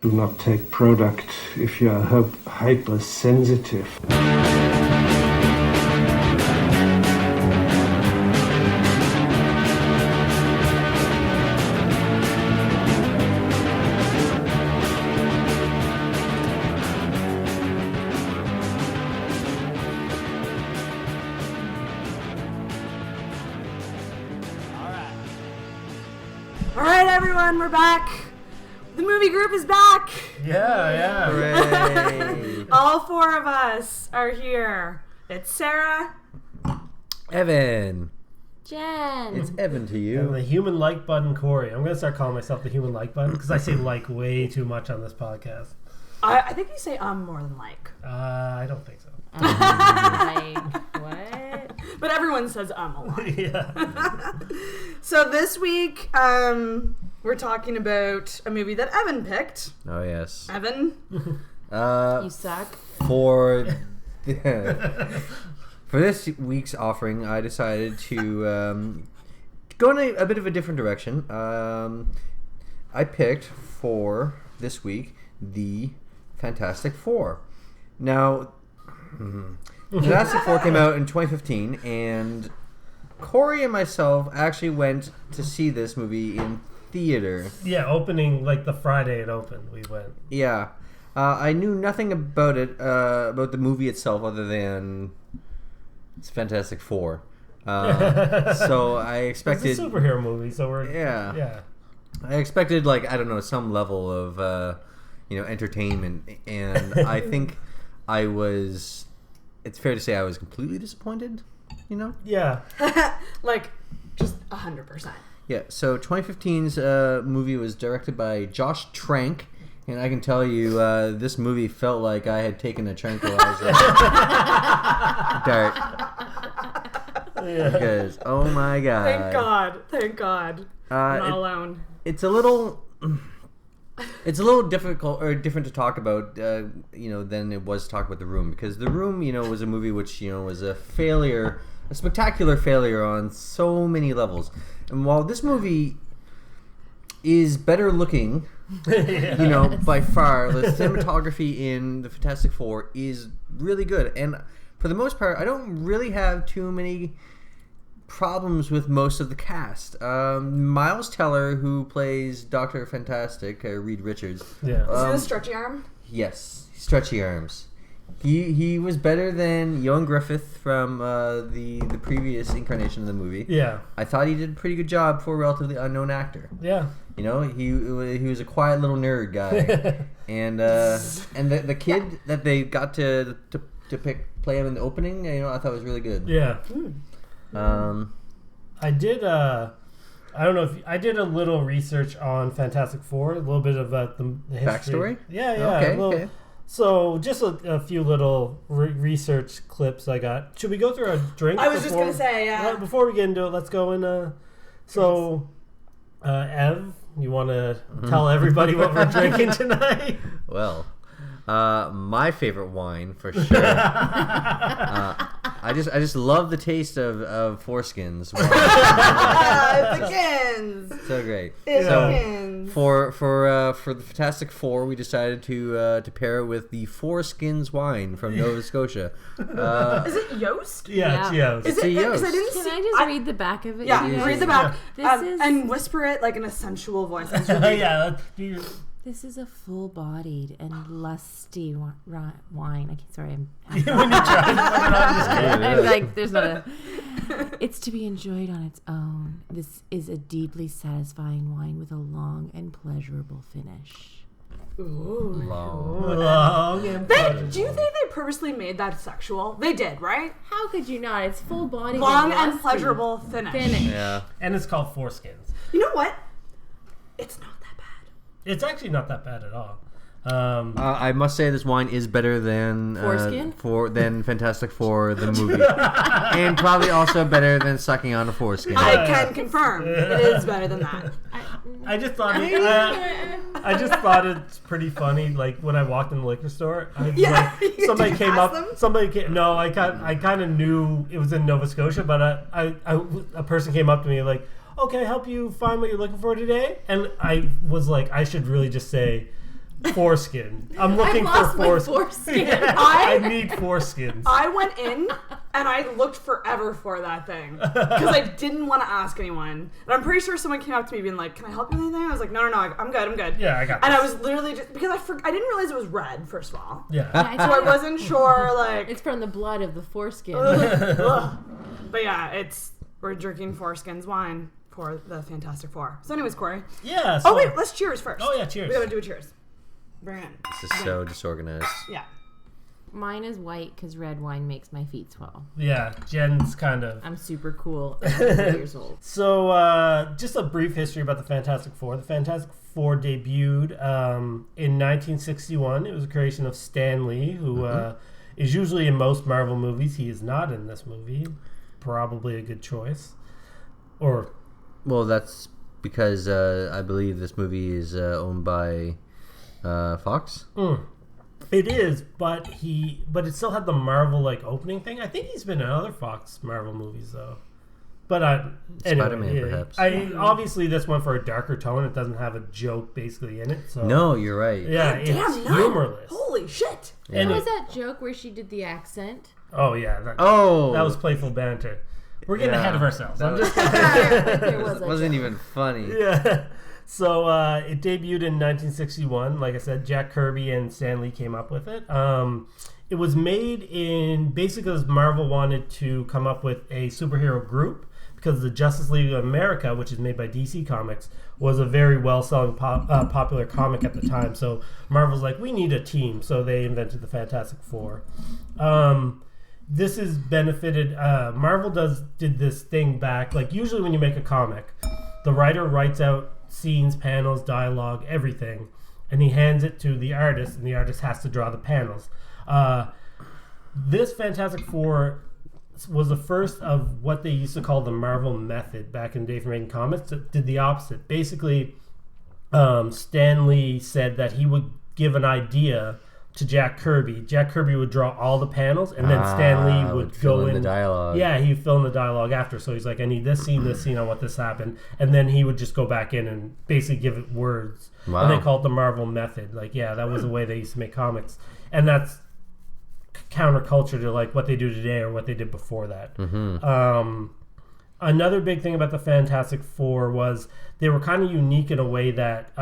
Do not take product if you are hypersensitive. All right, everyone, we're back. The movie group is back. Yeah. Hooray. All four of us are here. It's Sarah. Evan. Jen. It's Evan to And you. the human like button, Corey. I'm going to start calling myself the human like button because I say like way too much on this podcast. I think you say more than like. I don't think so. Like, what? But everyone says a lot. Yeah. So this week, we're talking about a movie that Evan picked. Oh, yes. Evan? You suck. For this week's offering, I decided to go in a bit of a different direction. I picked for this week the Fantastic Four. Now, Fantastic Four came out in 2015, and Corey and myself actually went to see this movie in theater. Yeah, opening like the Friday it opened, we went. Yeah. I knew nothing about it, about the movie itself, other than it's Fantastic Four. So I expected... It's a superhero movie, so we're... Yeah. I expected, like, I don't know, some level of, entertainment. And I think I was... It's fair to say I was completely disappointed, you know? Yeah. Like, just 100%. Yeah, so 2015's movie was directed by Josh Trank. And I can tell you, this movie felt like I had taken a tranquilizer dart. Yeah. Because, oh my god. Thank God. I'm not alone. It's a little difficult or different to talk about, than it was to talk about The Room. Because The Room, was a movie which, was a failure, a spectacular failure on so many levels. And while this movie is better looking, by far, the cinematography in the Fantastic Four is really good. And for the most part, I don't really have too many problems with most of the cast. Miles Teller, who plays Dr. Fantastic, Reed Richards. Yeah. Is he the stretchy arm? Yes, stretchy arms. He was better than Ioan Gruffudd from the previous incarnation of the movie. Yeah. I thought he did a pretty good job for a relatively unknown actor. Yeah. He was a quiet little nerd guy, and the kid that they got to play him in the opening, I thought was really good. Yeah. I did. I don't know if I did a little research on Fantastic Four, a little bit about the history. Backstory. Yeah. Okay. So just a few little research clips I got. Should we go through our drink? I was just gonna say, yeah. Before we get into it, let's go in. Ev, you want to tell everybody what we're drinking tonight? Well, my favorite wine for sure. I just love the taste of Foreskins. Dickens. So great. Dickens. For the Fantastic Four, we decided to pair it with the Foreskins wine from Nova Scotia. Is it Yoast? Yeah, it's Yoast. Is it? Because I didn't Can see. I just read the back of it? Yeah, to you guys? read the back. This And whisper it like in a sensual voice. Yeah, do your... This is a full-bodied and lusty wine. I'm when you try to put it on, just kidding. I'm like, there's not a... It's to be enjoyed on its own. This is a deeply satisfying wine with a long and pleasurable finish. Ooh. Long and pleasurable. Do you think they purposely made that sexual? They did, right? How could you not? It's full-bodied Long and lusty. pleasurable finish. Yeah. And it's called Foreskins. You know what? It's not that bad. It's actually not that bad at all. I must say this wine is better than Foreskin? than Fantastic Four the movie, and probably also better than sucking on a foreskin. I can confirm it is better than that. I just thought I just thought it's pretty funny. Like when I walked in the liquor store, somebody came up. Them? No, I kind of knew it was in Nova Scotia, but a person came up to me like, "Okay, help you find what you're looking for today," and I was like, I should really just say foreskin. I'm looking I lost for my foreskin. foreskin. I need foreskins. I went in and I looked forever for that thing because I didn't want to ask anyone. And I'm pretty sure someone came up to me being like, "Can I help you with anything?" I was like, "No, I'm good. Yeah, I got And this. I was literally just because I didn't realize it was red, first of all. Yeah. So I wasn't sure, like. It's from the blood of the foreskin. Ugh. But yeah, we're drinking foreskins wine for the Fantastic Four. So, anyways, Corey. Yeah. So, Oh wait, let's cheers first. Oh yeah, cheers. We gotta do a cheers. Bring it in. This is so disorganized. Yeah. Mine is white because red wine makes my feet swell. Yeah, Jen's kind of. I'm super cool at 3 years old. So, just a brief history about the Fantastic Four. The Fantastic Four debuted in 1961. It was a creation of Stan Lee, who is usually in most Marvel movies. He is not in this movie. Probably a good choice. Or, Well, that's because I believe this movie is owned by Fox. it is, but it still had the Marvel like opening thing. I think he's been in other Fox Marvel movies though. But anyway, Spider-Man, perhaps. Obviously this one for a darker tone. It doesn't have a joke basically in it. So No, you're right. yeah, Damn, it's none. humorless. Holy shit. Yeah. And What was that joke where she did the accent? Oh yeah, that was playful banter. We're getting Yeah. ahead of ourselves. I'm just There was It a wasn't joke. even funny. yeah. So it debuted in 1961. Like I said, Jack Kirby and Stan Lee came up with it. It was made in basically because Marvel wanted to come up with a superhero group because the Justice League of America, which is made by DC Comics, was a very well-selling popular comic at the time. So Marvel's like, we need a team. So they invented the Fantastic Four. This has benefited. Marvel did this thing back. Like usually when you make a comic, the writer writes out scenes, panels, dialogue, everything, and he hands it to the artist, and the artist has to draw the panels. This Fantastic Four was the first of what they used to call the Marvel method back in the day for making comics. It did the opposite. Basically, Stan Lee said that he would give an idea to Jack Kirby. Jack Kirby would draw all the panels, and then Stan Lee would fill go in in the dialogue. Yeah, he'd fill in the dialogue after. So he's like, I need this scene, I want this to happen. And then he would just go back in and basically give it words. Wow. And they call it the Marvel method. Like, yeah, that was the way they used to make comics. And that's counterculture to like what they do today or what they did before that. Another big thing about the Fantastic Four was they were kind of unique in a way that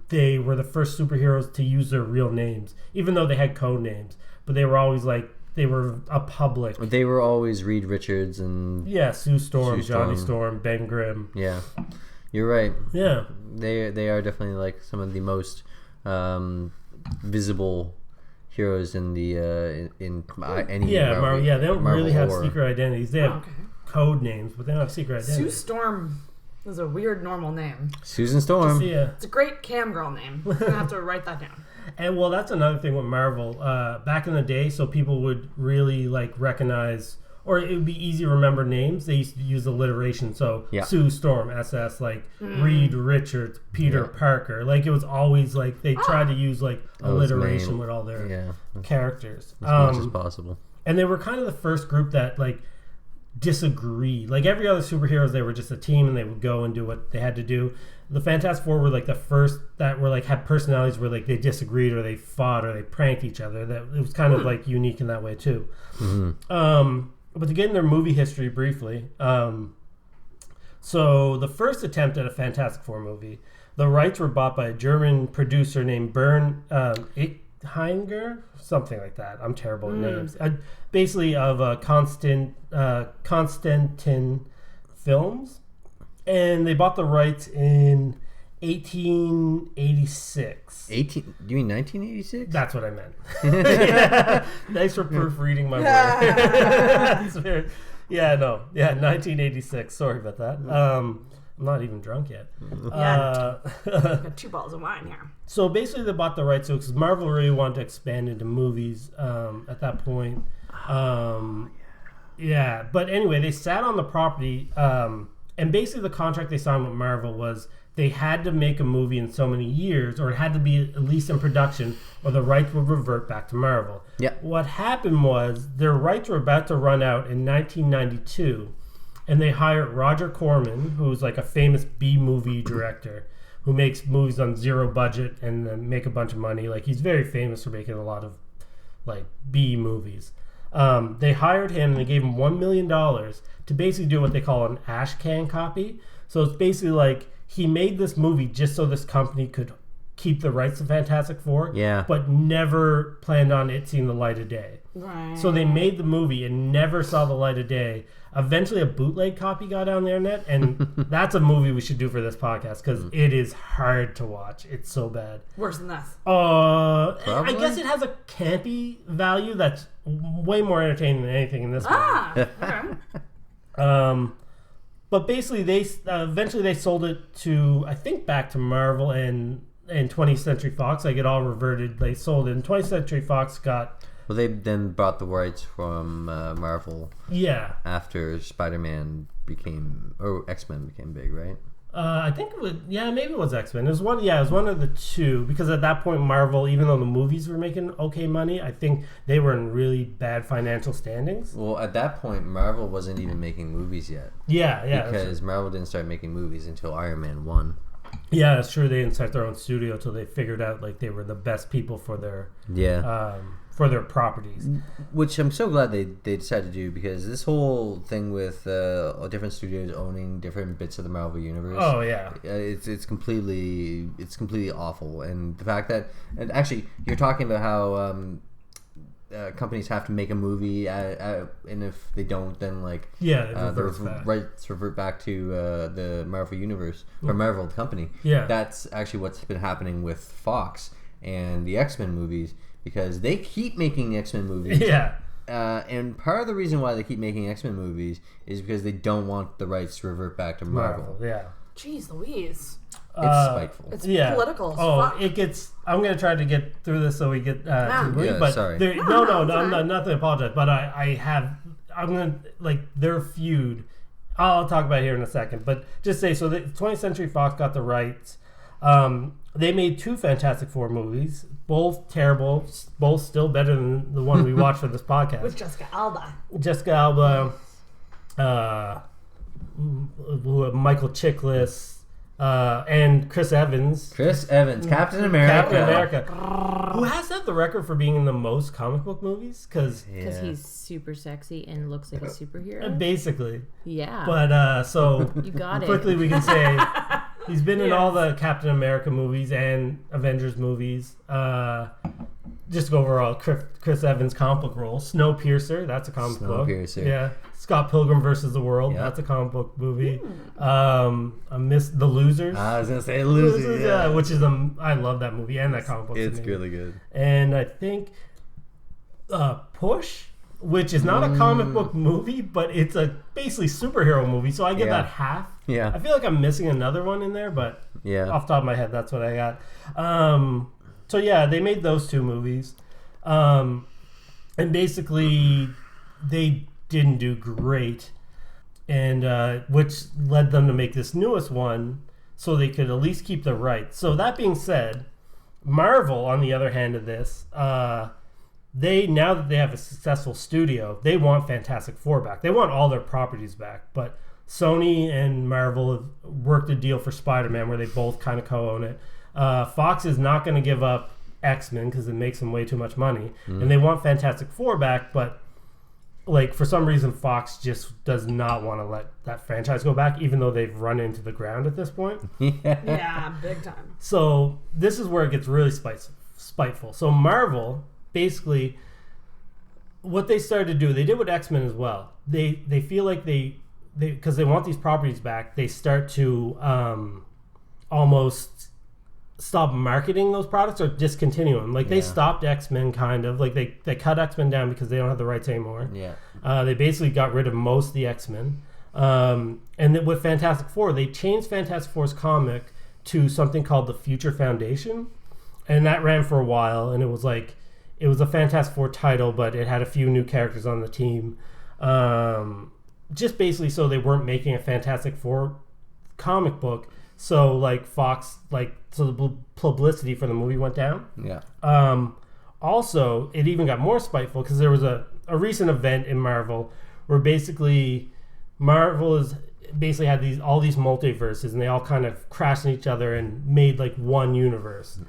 they were the first superheroes to use their real names, even though they had code names. But they were always like, they were a public. They were always Reed Richards and Yeah, Sue Storm, Sue Johnny Storm. Storm, Ben Grimm. yeah, you're right. Yeah. They are definitely like some of the most visible heroes in the in any Yeah, Marvel, Marvel, yeah, they don't Marvel really have or- secret identities. They have Okay. code names, but they don't have secret Sue identities. Storm is a weird normal name. Susan Storm. So, yeah. It's a great cam girl name. I'm gonna have to write that down. And well, that's another thing with Marvel. Back in the day, so people would really like recognize, or it would be easy to remember names. They used to use alliteration. So Yeah. Sue Storm, SS, like Reed Richards, Peter Parker. Like it was always like they tried to use like Those alliteration main- with all their Yeah, characters. as much as possible. And they were kind of the first group that like disagreed. Like every other superheroes, they were just a team and they would go and do what they had to do. The Fantastic Four were like the first that were like had personalities where like they disagreed or they fought or they pranked each other. That it was kind of like unique in that way too. But to get in their movie history briefly, so the first attempt at a Fantastic Four movie, the rights were bought by a German producer named Bernd Eichinger, something like that. I'm terrible at names. Basically of Constantin Films. And they bought the rights in 1886. Do you mean 1986? That's what I meant. Yeah. Thanks for proofreading my word. Yeah, 1986. Sorry about that. I'm not even drunk yet. Got 2 bottles of wine here. So basically, they bought the rights because Marvel really wanted to expand into movies at that point. Yeah, but anyway, they sat on the property, and basically the contract they signed with Marvel was they had to make a movie in so many years, or it had to be at least in production, or the rights would revert back to Marvel. Yeah. What happened was their rights were about to run out in 1992, and they hired Roger Corman, who's like a famous B-movie director, who makes movies on zero budget and then make a bunch of money. Like, he's very famous for making a lot of like B movies. They hired him and they gave him $1 million to basically do what they call an ash can copy. So it's basically like he made this movie just so this company could keep the rights to Fantastic Four, but never planned on it seeing the light of day. Right. So they made the movie and never saw the light of day. Eventually a bootleg copy got on the internet, and that's a movie we should do for this podcast because it is hard to watch. It's so bad. Worse than this. I guess it has a campy value that's way more entertaining than anything in this movie. Okay. But basically, they eventually they sold it to, I think, back to Marvel and 20th Century Fox. Like, it all reverted. They sold it, and 20th Century Fox got... Well, they then bought the rights from Marvel. Yeah. After Spider-Man X-Men became big, right? I think it was, maybe it was X-Men. It was one of the two, because at that point Marvel, even though the movies were making okay money, I think they were in really bad financial standings. Well, at that point, Marvel wasn't even making movies yet. Yeah. Because Marvel didn't start making movies until Iron Man 1. Yeah, that's true. They didn't start their own studio until they figured out like they were the best people for their properties. Which I'm so glad they decided to do, because this whole thing with different studios owning different bits of the Marvel universe. Oh yeah, it's completely awful. And the fact that, and actually you're talking about how companies have to make a movie, and if they don't, then the rights revert back to the Marvel universe or Marvel company. Yeah, that's actually what's been happening with Fox and the X-Men movies, because they keep making the X-Men movies. Yeah. And part of the reason why they keep making X-Men movies is because they don't want the rights to revert back to Marvel. Yeah. Jeez Louise. It's spiteful. It's political. It gets. I'm going to try to get through this so we get to the movie. But sorry. No, I'm not to apologize. But I'm going to, like, their feud, I'll talk about it here in a second. But just say, so the 20th Century Fox got the rights. They made 2 Fantastic Four movies, both terrible, both still better than the one we watched for this podcast. With Jessica Alba, Michael Chiklis, and Chris Evans. Captain America. Who has to have the record for being in the most comic book movies? Because he's super sexy and looks like a superhero. Basically. Yeah. But so you got quickly we can say he's been in all the Captain America movies and Avengers movies. Just to go over all Chris Evans' comic book role. Snowpiercer, that's a comic book. Yeah. Scott Pilgrim versus the World, that's a comic book movie. I missed The Losers. I was gonna say Losers, yeah. Which is I love that movie and that comic book. It's really good. And I think Push, which is not a comic book movie, but it's a basically superhero movie. So I give that half. Yeah. I feel like I'm missing another one in there, but off the top of my head, that's what I got. So yeah, they made those 2 movies, and basically they didn't do great, and which led them to make this newest one so they could at least keep the rights. So that being said, Marvel, on the other hand of this, they, now that they have a successful studio, they want Fantastic Four back. They want all their properties back, but Sony and Marvel have worked a deal for Spider-Man where they both kind of co-own it. Fox is not going to give up X-Men because it makes them way too much money, and they want Fantastic Four back, but like for some reason Fox just does not want to let that franchise go back, even though they've run into the ground at this point. Yeah, big time. So this is where it gets really spiteful. So Marvel, basically, what they started to do, they did with X-Men as well. They feel like they because they want these properties back, they start to almost stop marketing those products or discontinue them. Like they stopped X-Men kind of. Like they cut X-Men down because they don't have the rights anymore. Yeah. They basically got rid of most of the X-Men. And then with Fantastic Four, they changed Fantastic Four's comic to something called the Future Foundation. And that ran for a while, and it was a Fantastic Four title, but it had a few new characters on the team. Just basically so they weren't making a Fantastic Four comic book. So like Fox, so the publicity for the movie went down. Yeah. Also, it even got more spiteful because there was a recent event in Marvel where basically Marvel basically had all these multiverses, and they all kind of crashed in each other and made like one universe.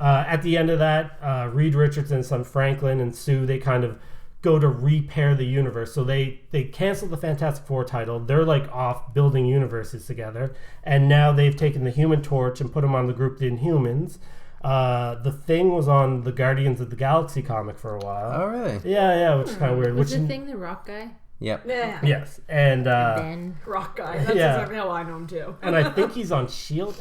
At the end of that, Reed Richardson's son Franklin and Sue, they kind of go to repair the universe. So they canceled the Fantastic Four title. They're like off building universes together, and now they've taken the Human Torch and put him on the group The Inhumans. The Thing was on the Guardians of the Galaxy comic for a while. Oh, really? Yeah, which is kind of weird. Was the Thing the rock guy? Yep. Yeah. Yes, and Ben. Rock guy. That's exactly how I know him too. and I think he's on Shield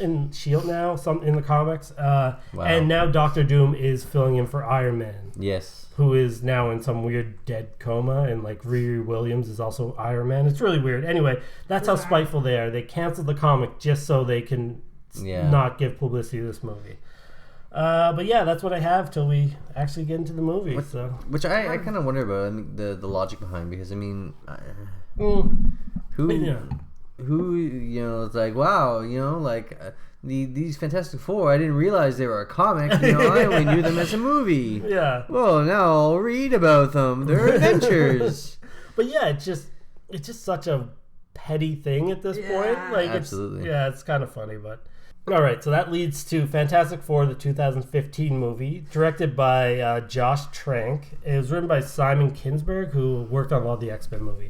now, some in the comics. And now Doctor Doom is filling in for Iron Man. Yes. Who is now in some weird dead coma, and like Riri Williams is also Iron Man. It's really weird. Anyway, that's how spiteful they are. They canceled the comic just so they can not give publicity to this movie. But yeah, that's what I have till we actually get into the movie. Which I kind of wonder about. I mean, the logic behind, because I mean, who it's like, wow, like these Fantastic Four, I didn't realize they were a comic. I only knew them as a movie. Yeah. Well, now I'll read about them, their adventures. But yeah, it's just such a petty thing at this point. Like, absolutely. It's kind of funny, but. All right, so that leads to Fantastic Four, the 2015 movie, directed by Josh Trank. It was written by Simon Kinberg, who worked on all the X-Men movie.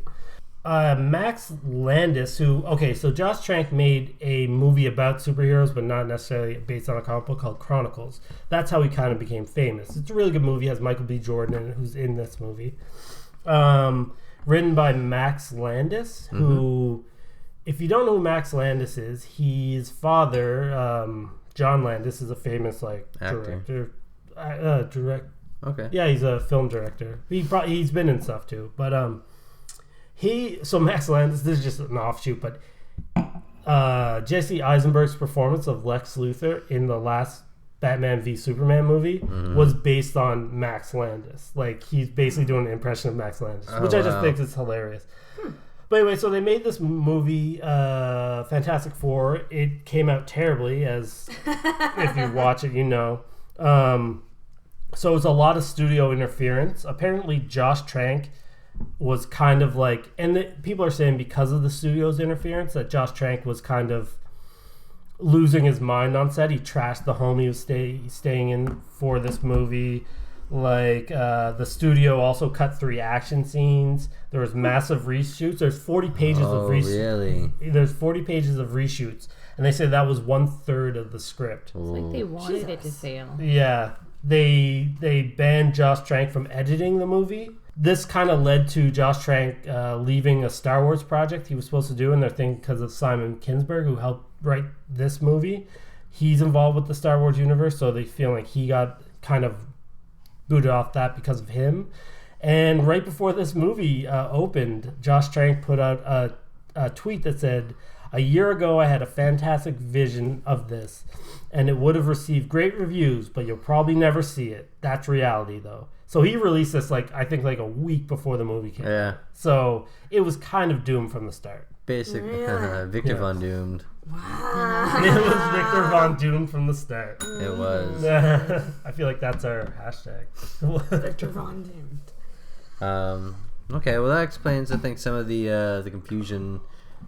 Max Landis, so Josh Trank made a movie about superheroes, but not necessarily based on a comic book, called Chronicles. That's how he kind of became famous. It's a really good movie. It has Michael B. Jordan in it, who's in this movie. Written by Max Landis, who... If you don't know who Max Landis is, his father, John Landis, is a famous director. Okay. Yeah, he's a film director. He's been in stuff too. But Max Landis, this is just an offshoot, but Jesse Eisenberg's performance of Lex Luthor in the last Batman v Superman movie was based on Max Landis. Like, he's basically doing an impression of Max Landis, which I just think is hilarious. But anyway, so they made this movie, Fantastic Four. It came out terribly, as if you watch it, you know. So it's a lot of studio interference. Apparently, Josh Trank was kind of like, and people are saying because of the studio's interference, that Josh Trank was kind of losing his mind on set. He trashed the home he was staying in for this movie. Like, the studio also cut 3 action scenes. There was massive reshoots. There's 40 pages of reshoots. Really? There's 40 pages of reshoots. And they said that was 1/3 of the script. It's like they wanted it to fail. Yeah. They banned Josh Trank from editing the movie. This kind of led to Josh Trank leaving a Star Wars project he was supposed to do, and they're thinking because of Simon Kinberg, who helped write this movie. He's involved with the Star Wars universe, so they feel like he got kind of booted off that because of him. And right before this movie opened, Josh Trank put out a tweet that said, "A year ago I had a fantastic vision of this, and it would have received great reviews, but you'll probably never see it. That's reality, though." So he released this, I think a week before the movie came out. So it was kind of doomed from the start. Basic Victor Von Doomed. Wow. It was Victor Von Doomed from the start. It was. I feel like that's our hashtag. Victor Von Doomed. Okay, well that explains, I think, some of the confusion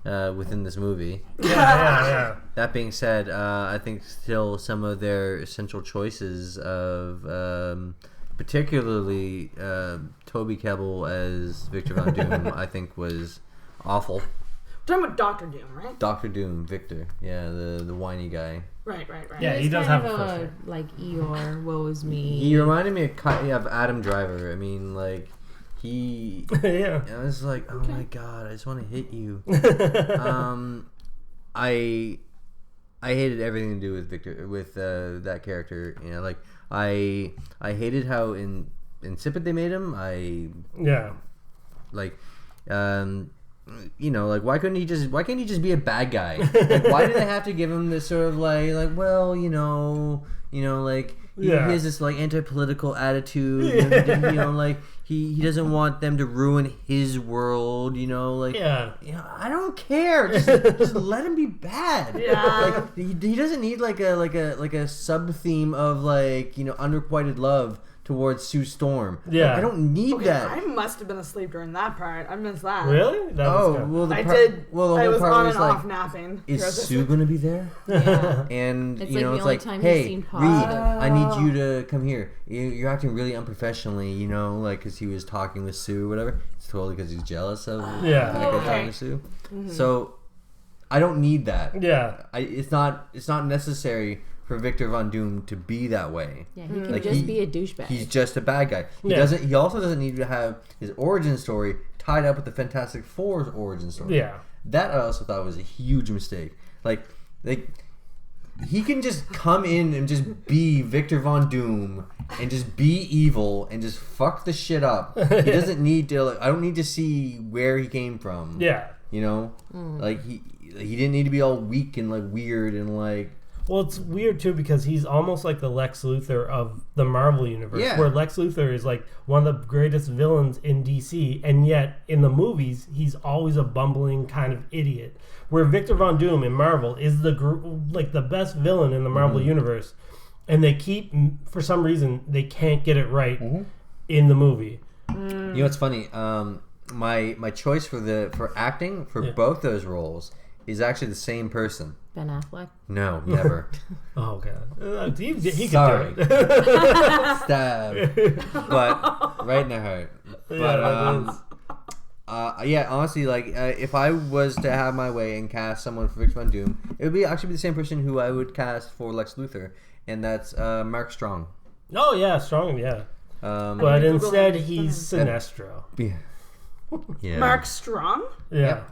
within this movie. Yeah. That being said, I think still some of their essential choices of particularly Toby Kebbell as Victor Von Doom, I think was awful. We're talking about Doctor Doom, right? Doctor Doom, Victor. Yeah, the whiny guy. Right. Yeah, he does have a like Eeyore, woe is me. He reminded me of Adam Driver. I mean, like, he... yeah. I was like, oh my god, I just want to hit you. I hated everything to do with Victor, with that character. You know, like, I hated how insipid they made him. You know, like, why can't he just be a bad guy? Like, why did they have to give him this sort of like, well, you know, like, he has this like anti-political attitude, and, you know, like he doesn't want them to ruin his world, you know, like, you know, I don't care, just let him be bad. Like, he doesn't need like a sub theme of, like, you know, unrequited love towards Sue Storm. Yeah. I don't need that. I must have been asleep during that part. I missed that. Really? That was good. well, I did. Well, the I whole was part on was and like, off napping. is Sue gonna be there? Yeah. And It's you like know, the it's only like, time he hey, seemed Reed, positive. I need you to come here. You're acting really unprofessionally, you know, like because he was talking with Sue or whatever. It's totally because he's jealous of the Yeah. fact that talking to Sue. So I don't need that. Yeah. It's not necessary for Victor Von Doom to be that way. Yeah, he can Like, just be a douchebag. He's just a bad guy. Yeah. He also doesn't need to have his origin story tied up with the Fantastic Four's origin story. Yeah. That I also thought was a huge mistake. Like he can just come in and just be Victor Von Doom and just be evil and just fuck the shit up. He doesn't need to. Like, I don't need to see where he came from. Yeah. You know, like he didn't need to be all weak and like weird and like. Well, it's weird too because he's almost like the Lex Luthor of the Marvel universe, Yeah. where Lex Luthor is like one of the greatest villains in DC, and yet in the movies he's always a bumbling kind of idiot. Where Victor Von Doom in Marvel is the best villain in the Marvel universe, and they keep, for some reason, they can't get it right in the movie. You know what's funny? My choice for acting for both those roles is actually the same person. Ben Affleck. No, never. Oh god, he could Sorry. do it. Stab. But right in the heart. But yeah, honestly, like if I was to have my way and cast someone for Victor Von Doom, it would actually be the same person who I would cast for Lex Luthor, and that's Mark Strong. Oh yeah, strong, yeah. But instead he's Sinestro. Yeah. Mark Strong? Yeah.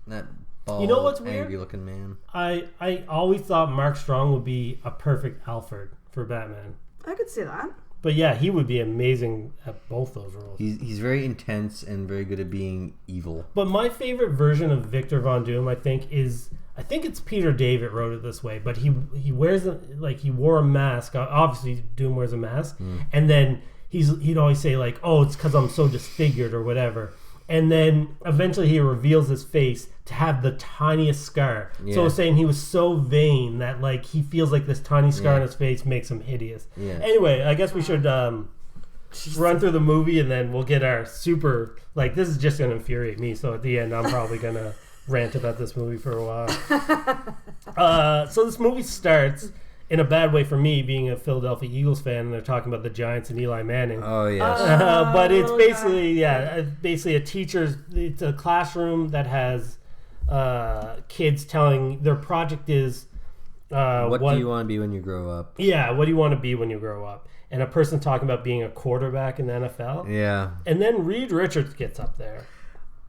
That bald, You know what's weird? angry looking man. I always thought Mark Strong would be a perfect Alfred for Batman. I could see that. But yeah, he would be amazing at both those roles. He's very intense and very good at being evil. But my favorite version of Victor Von Doom, I think it's Peter David wrote it this way, but he wears he wore a mask. Obviously, Doom wears a mask, and then he'd always say like, "Oh, it's because I'm so disfigured" or whatever. And then eventually he reveals his face to have the tiniest scar. Yeah. So I was saying he was so vain that like he feels like this tiny scar on his face makes him hideous. Yeah. Anyway, I guess we should run through the movie and then we'll get our super, like, this is just going to infuriate me. So at the end, I'm probably going to rant about this movie for a while. So this movie starts in a bad way for me, being a Philadelphia Eagles fan, and they're talking about the Giants and Eli Manning. Oh yes. But it's basically, it's a classroom that has kids telling, their project is... what do you want to be when you grow up? Yeah, what do you want to be when you grow up? And a person talking about being a quarterback in the NFL. Yeah. And then Reed Richards gets up there.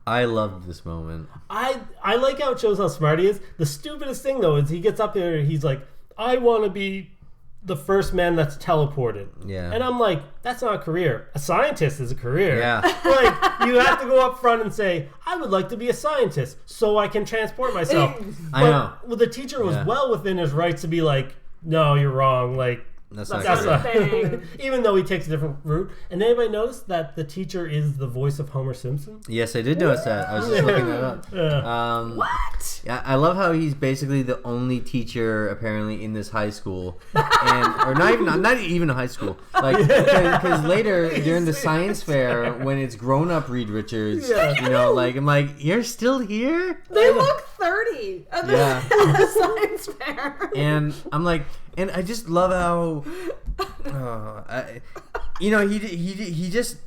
I loved this moment. I like how it shows how smart he is. The stupidest thing, though, is he gets up there and he's like, I want to be the first man that's teleported. Yeah. And I'm like, that's not a career. A scientist is a career. Yeah. Like, you have to go up front and say, I would like to be a scientist so I can transport myself. I know. Well, the teacher was Yeah. well within his rights to be like, no, you're wrong. Like, That's not that's good. not, thing. even though he takes a different route. And anybody notice that the teacher is the voice of Homer Simpson? Yes, I did notice that. I was just looking that up. What? Yeah, I love how he's basically the only teacher apparently in this high school, or not even a high school. Like because later during the science fair when it's grown up Reed Richards, you know, like I'm like, you're still here? They look 30 at the, Yeah. at the science fair. And I'm like, and I just love how, he just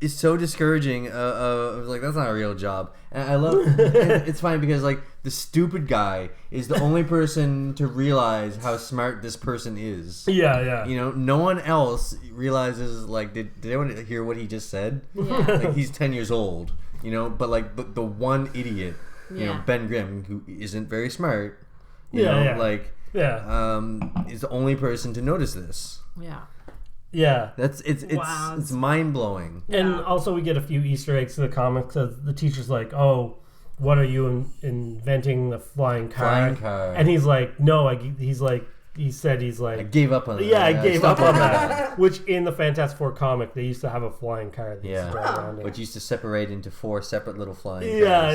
is so discouraging. Like that's not a real job. And I love. And it's funny because like the stupid guy is the only person to realize how smart this person is. Yeah. You know, no one else realizes. Like, did anyone hear what he just said? Yeah. Like he's 10 years old. You know, but like the one idiot, you know, Yeah. Ben Grimm, who isn't very smart. Yeah. Is the only person to notice this. Yeah. Yeah. It's mind blowing. And also we get a few Easter eggs to the comics. The teacher's like, oh, what are you inventing the flying car? Flying car. And he's like, no, he's like, he said he's I like, gave up on that. yeah, I gave up stopped on that. Which in the Fantastic Four comic, they used to have a flying car that used to drive around. Which used to separate into 4 separate little flying cars.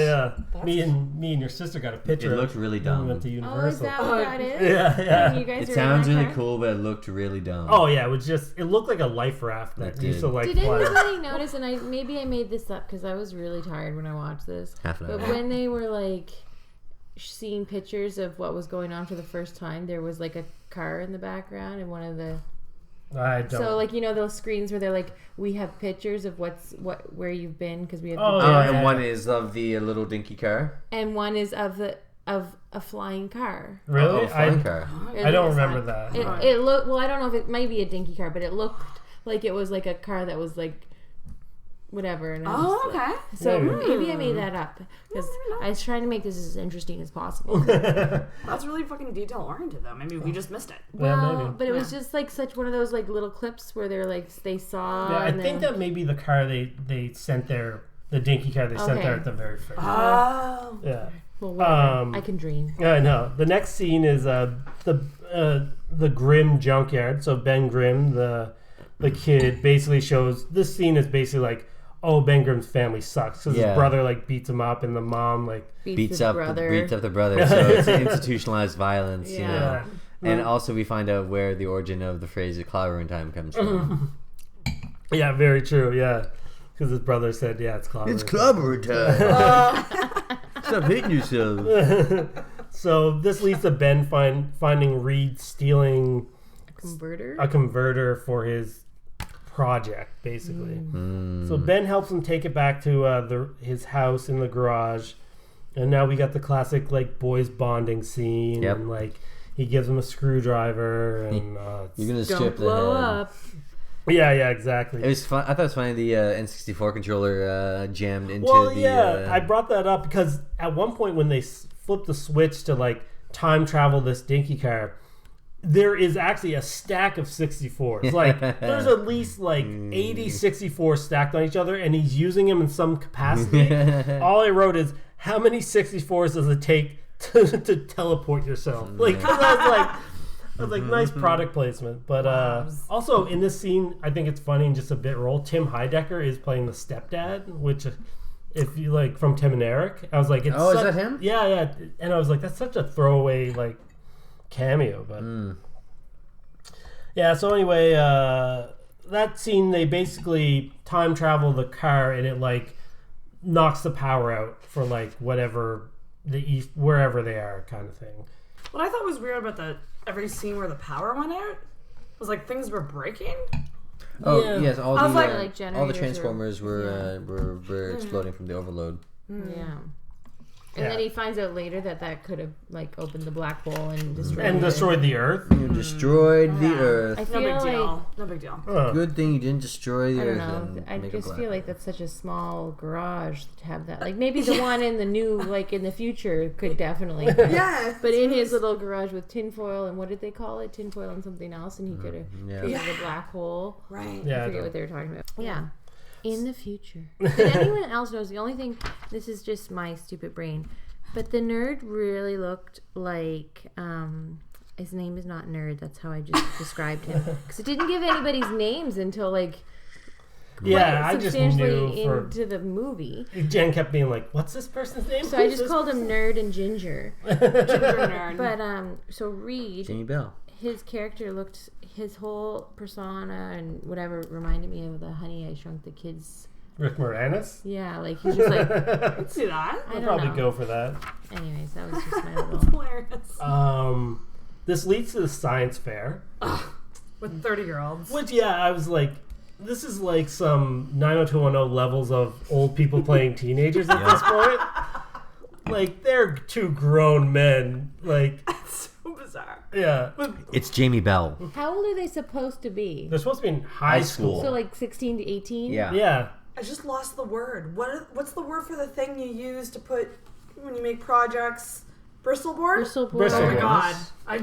Yeah. Me and your sister got a picture. It looked really when we dumb. went to Oh, is Universal. that what that is? Yeah. And you guys It were sounds in that really car? cool, but it looked really dumb. Oh yeah, it looked like a life raft that It used to did. like Did fly. anybody notice, and maybe I made this up because I was really tired when I watched this, Half an but hour. when they were like seeing pictures of what was going on for the first time, there was like a car in the background and one of the I don't. so like those screens where they're like, we have pictures of where you've been because we have Oh, the yeah. And one is of the little dinky car. and one is of a flying car. Really? Oh, flying car. I don't remember that. It looked well. I don't know if it might be a dinky car, but it looked like it was like a car that was like whatever. And I was just like- okay. so Maybe. maybe I made that up because I was trying to make this as interesting as possible. That's really fucking detail oriented though. Maybe we just missed it. Well, maybe. but it was just like such one of those like little clips where they're like they saw. Yeah, I and think then, that maybe the car they sent there, the dinky car they sent Okay. there at the very first. Oh. Yeah. well, whatever. I can dream. Yeah, I know. The next scene is the Grim Junkyard. So Ben Grimm, the kid, basically shows this scene is basically like, oh, Ben Grimm's family sucks because his brother like beats him up and the mom like Beats Beats the up brother. the brother. So it's institutionalized violence, you know. Yeah. And also we find out where the origin of the phrase "clobbering time" comes from. Yeah, very true. Yeah, because his brother said, yeah, it's clobbering. It's clobbering time. Stop hitting yourself. So this leads to Ben finding Reed stealing Converter. a converter for his project, basically. So Ben helps him take it back to his house in the garage, and now we got the classic like boys bonding scene. Yep. And like he gives him a screwdriver, and You're gonna Don't strip the blow head. up. yeah, exactly. It was fun. I thought it was funny the N64 controller jammed into Well, the. yeah, I brought that up because at one point when they flipped the switch to like time travel this dinky car, there is actually a stack of 64s. Like, there's at least like 80 64s stacked on each other, and he's using them in some capacity. All I wrote is, how many 64s does it take to teleport yourself? Like, 'cause I was like, nice product placement. But also in this scene, I think it's funny and just a bit role. Tim Heidecker is playing the stepdad, which, if you like, from Tim and Eric, I was like, it's Oh, is that him? Yeah, and I was like, that's such a throwaway like cameo, but yeah. So anyway, that scene, they basically time travel the car, and it like knocks the power out for like whatever wherever they are, kind of thing. What I thought was weird about every scene where the power went out was like things were breaking. Oh Yeah. yes, all I was the like- Like all the generators transformers were exploding from the overload. Yeah. And then he finds out later that could have like opened the black hole and destroyed And it. destroyed the Earth. You destroyed the I Earth. No feel big like deal. No big deal. Good thing you didn't destroy the I don't Earth. know. and I make it just black. feel like that's such a small garage to have that. Like maybe the one in the new, like in the future, could definitely. Yeah. But in his little garage with tinfoil and what did they call it? Tinfoil and something else, and he could have created a black hole. Right. Yeah, I I forget don't- what they were talking about. Yeah. In the future. Did anyone else knows? The only thing, this is just my stupid brain, but the nerd really looked like, his name is not Nerd, that's how I just described him. Because it didn't give anybody's names until like Yeah, I just substantially knew for into the movie. Jen kept being like, "What's this person's name?" So I Who's just this called him Nerd and Ginger. Ginger nerd. But so Reed, Jamie Bell. his character looked, his whole persona and whatever reminded me of the Honey I Shrunk the Kids. Rick Moranis. Yeah, like he's just like, I'd see that. I I'll don't probably know. go for that. Anyways, that was just my little. Hilarious. This leads to the science fair, With 30-year-olds. which I was like, this is like some 90210 levels of old people playing teenagers at this point. Like, they're two grown men. Like, So bizarre. yeah, It's Jamie Bell. How old are they supposed to be? they're supposed to be in high school. So like 16 to 18? Yeah. Yeah. I just lost the word. What's the word for the thing you use to put when you make projects? Bristol board? Bristol board. Bristol Oh my board. god. I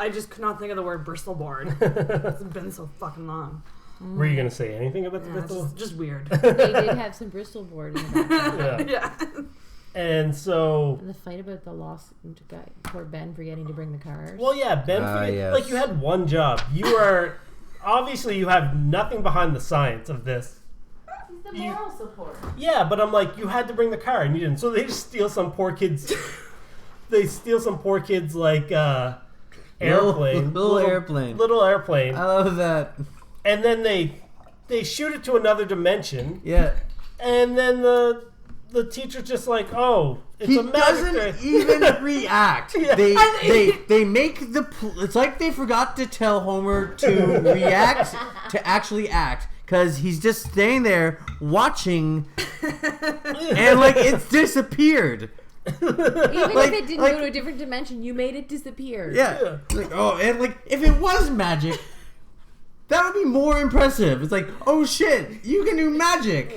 just could not think of the word Bristol board. It's been so fucking long. Were you gonna say anything about the Yeah, it's Bristol? just weird. They did have some Bristol board in the background. Yeah. Yeah. And so... And the fight about the lost guy, poor Ben forgetting to bring the cars. Well, yeah, Ben, yes. like, you had one job. You are... Obviously, you have nothing behind the science of this. He's the moral support. Yeah, but I'm like, you had to bring the car, and you didn't. So they just steal some poor kid's... They steal some poor kid's, like, airplane. Little airplane. Little airplane. I love that. And then they shoot it to another dimension. Yeah. And then the teacher's just like, oh, it's He a magic doesn't thing. even react. Yeah. They make it's like they forgot to tell Homer to react to actually act, because he's just staying there watching, and like it's disappeared. Even Like- if it didn't like- go to a different dimension, you made it disappear. Yeah. Like, oh, and like if it was magic, that would be more impressive. It's like, oh shit, you can do magic.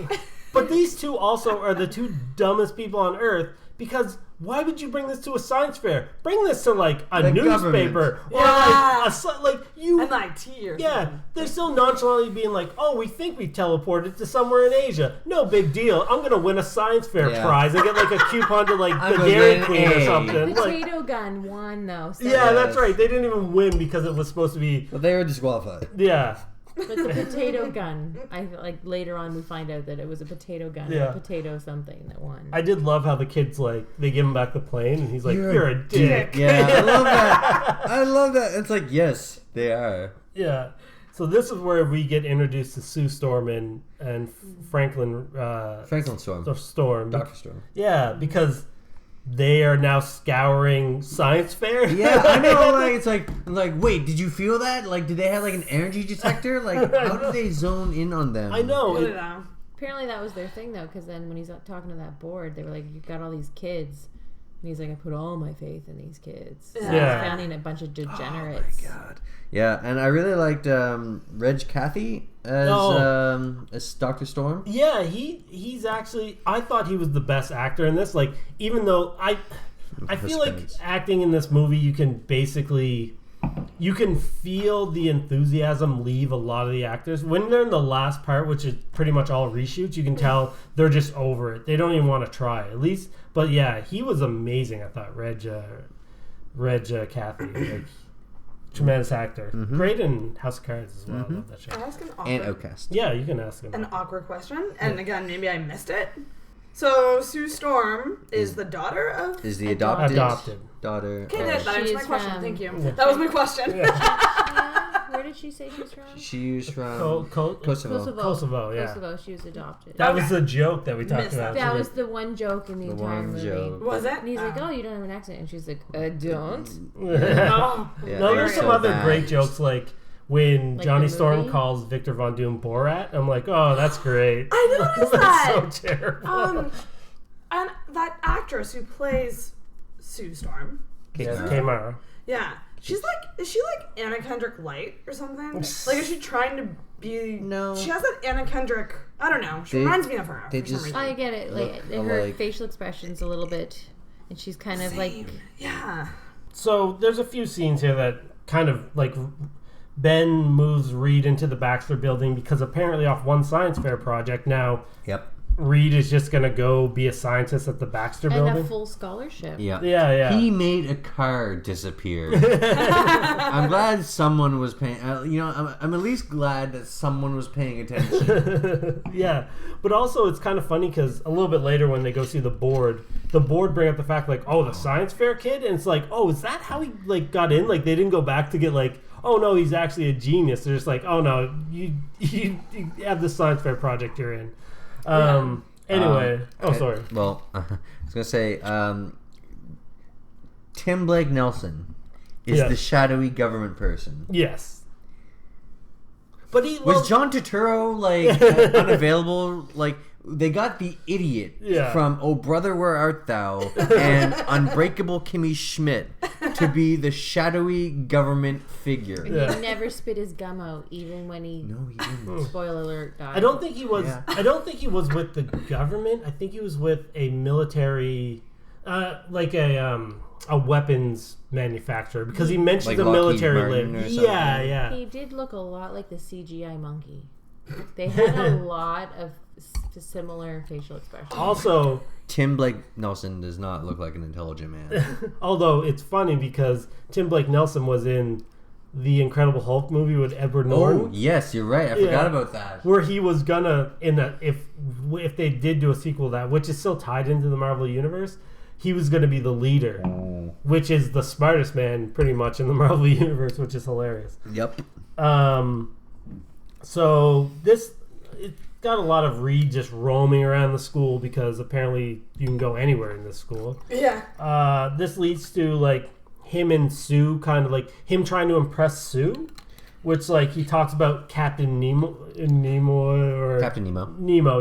But these two also are the two dumbest people on Earth, because why would you bring this to a science fair? Bring this to like a The newspaper or Yeah. like you. And IT or Yeah, something. they're still nonchalantly being like, oh, we think we teleported to somewhere in Asia. No big deal. I'm gonna win a science fair Yeah. prize and get like a coupon to like I'm the gonna Dairy get an Queen or A. something. Like, Potato gun won though. So yeah, that's Yes. right. They didn't even win because it was supposed to be. But they were disqualified. Yeah. But the potato gun, I feel like later on we find out that it was a potato gun, Yeah. a potato something that won. I did love how the kids like they give him back the plane and he's like, "You're a dick." Yeah, I love that. I love that. It's like, yes, they are. Yeah. So this is where we get introduced to Sue Storm and Franklin Franklin Storm. Storm. Dr. Storm. Yeah, because they are now scouring science fair. Yeah, I know. Like it's like, wait, did you feel that? Like, did they have like an energy detector? Like, how did they zone in on them? I know. I don't know. Apparently that was their thing though, because then when he's talking to that board, they were like, "You got all these kids," and he's like, "I put all my faith in these kids." So Yeah. he's founding a bunch of degenerates. Oh my god. Yeah, and I really liked Reg Cathy as Dr. Storm. Yeah, he's actually. I thought he was the best actor in this. Like, even though I feel like Suspense. acting in this movie, you can feel the enthusiasm leave a lot of the actors when they're in the last part, which is pretty much all reshoots. You can tell they're just over it. They don't even want to try, at least. But yeah, he was amazing. I thought Reg Cathy, like, tremendous actor, great in House of Cards as well. I love that show. Can I ask an And awkward, Outcast. Yeah, you can ask him. an awkward question? And again, maybe I missed it. So Sue Storm is the daughter of. Is the adopted daughter. Okay, of- that answers She my is question. from- Thank you. Yeah. That was my question. Where did she say she's from? She's from Kosovo. Kosovo. Yeah. Kosovo. She was adopted. That was the joke that we talked Missed about. That was the one joke in the entire one movie. joke. Was it? And he's like, "Oh, you don't have an accent," and she's like, "I don't." Oh, Yeah, No, they there's were some so other bad. great jokes, like when Like Johnny the Storm movie? calls Victor Von Doom Borat. I'm like, oh, that's great. I noticed That's that. so terrible. And that actress who plays Sue Storm. Yes, Kmara. Yeah. She's like, is she like Anna Kendrick Light or something? Like, is she trying to be? No. She has that Anna Kendrick. I don't know. She They- reminds me of her. they for some just- reason. I get it. Like Look her alike. facial expression's a little bit, and she's kind of like, Same. Yeah. So there's a few scenes here that kind of like Ben moves Reed into the Baxter building because apparently off one science fair project now Yep. Reed is just gonna go be a scientist at the Baxter and building. a full scholarship. Yeah. Yeah. He made a car disappear. I'm glad someone was paying. I'm at least glad that someone was paying attention. Yeah, but also it's kind of funny because a little bit later when they go see the board bring up the fact like, oh, the science fair kid, and it's like, oh, is that how he like got in? Like they didn't go back to get like, oh no, he's actually a genius. They're just like, oh no, you have the science fair project you're in. Anyway, sorry. Well, I was gonna say, Tim Blake Nelson is Yeah. the shadowy government person. Yes, but he Was John Turturro like unavailable? Like they got the idiot Yeah. from Oh Brother Where Art Thou and Unbreakable Kimmy Schmidt to be the shadowy government figure. Yeah. He never spit his gum out, even when he. No, he didn't. Spoiler alert! Died. I don't think he was. Yeah. I don't think he was with the government. I think he was with a military, like a weapons manufacturer, because he mentioned Like the Lockheed military Martin lid. or Yeah, something. yeah. He did look a lot like the CGI monkey. They had a lot of similar facial expressions. Also, Tim Blake Nelson does not look like an intelligent man. although it's funny because Tim Blake Nelson was in the Incredible Hulk movie with Edward Norton. Oh, yes, you're right. I forgot about that. Where he was gonna if they did do a sequel to that, which is still tied into the Marvel universe, he was gonna be the leader, which is the smartest man pretty much in the Marvel universe, which is hilarious. Yep. So it got a lot of Reed just roaming around the school because apparently you can go anywhere in this school. Yeah. This leads to like him and Sue, kind of like him trying to impress Sue, which like he talks about Captain Nemo,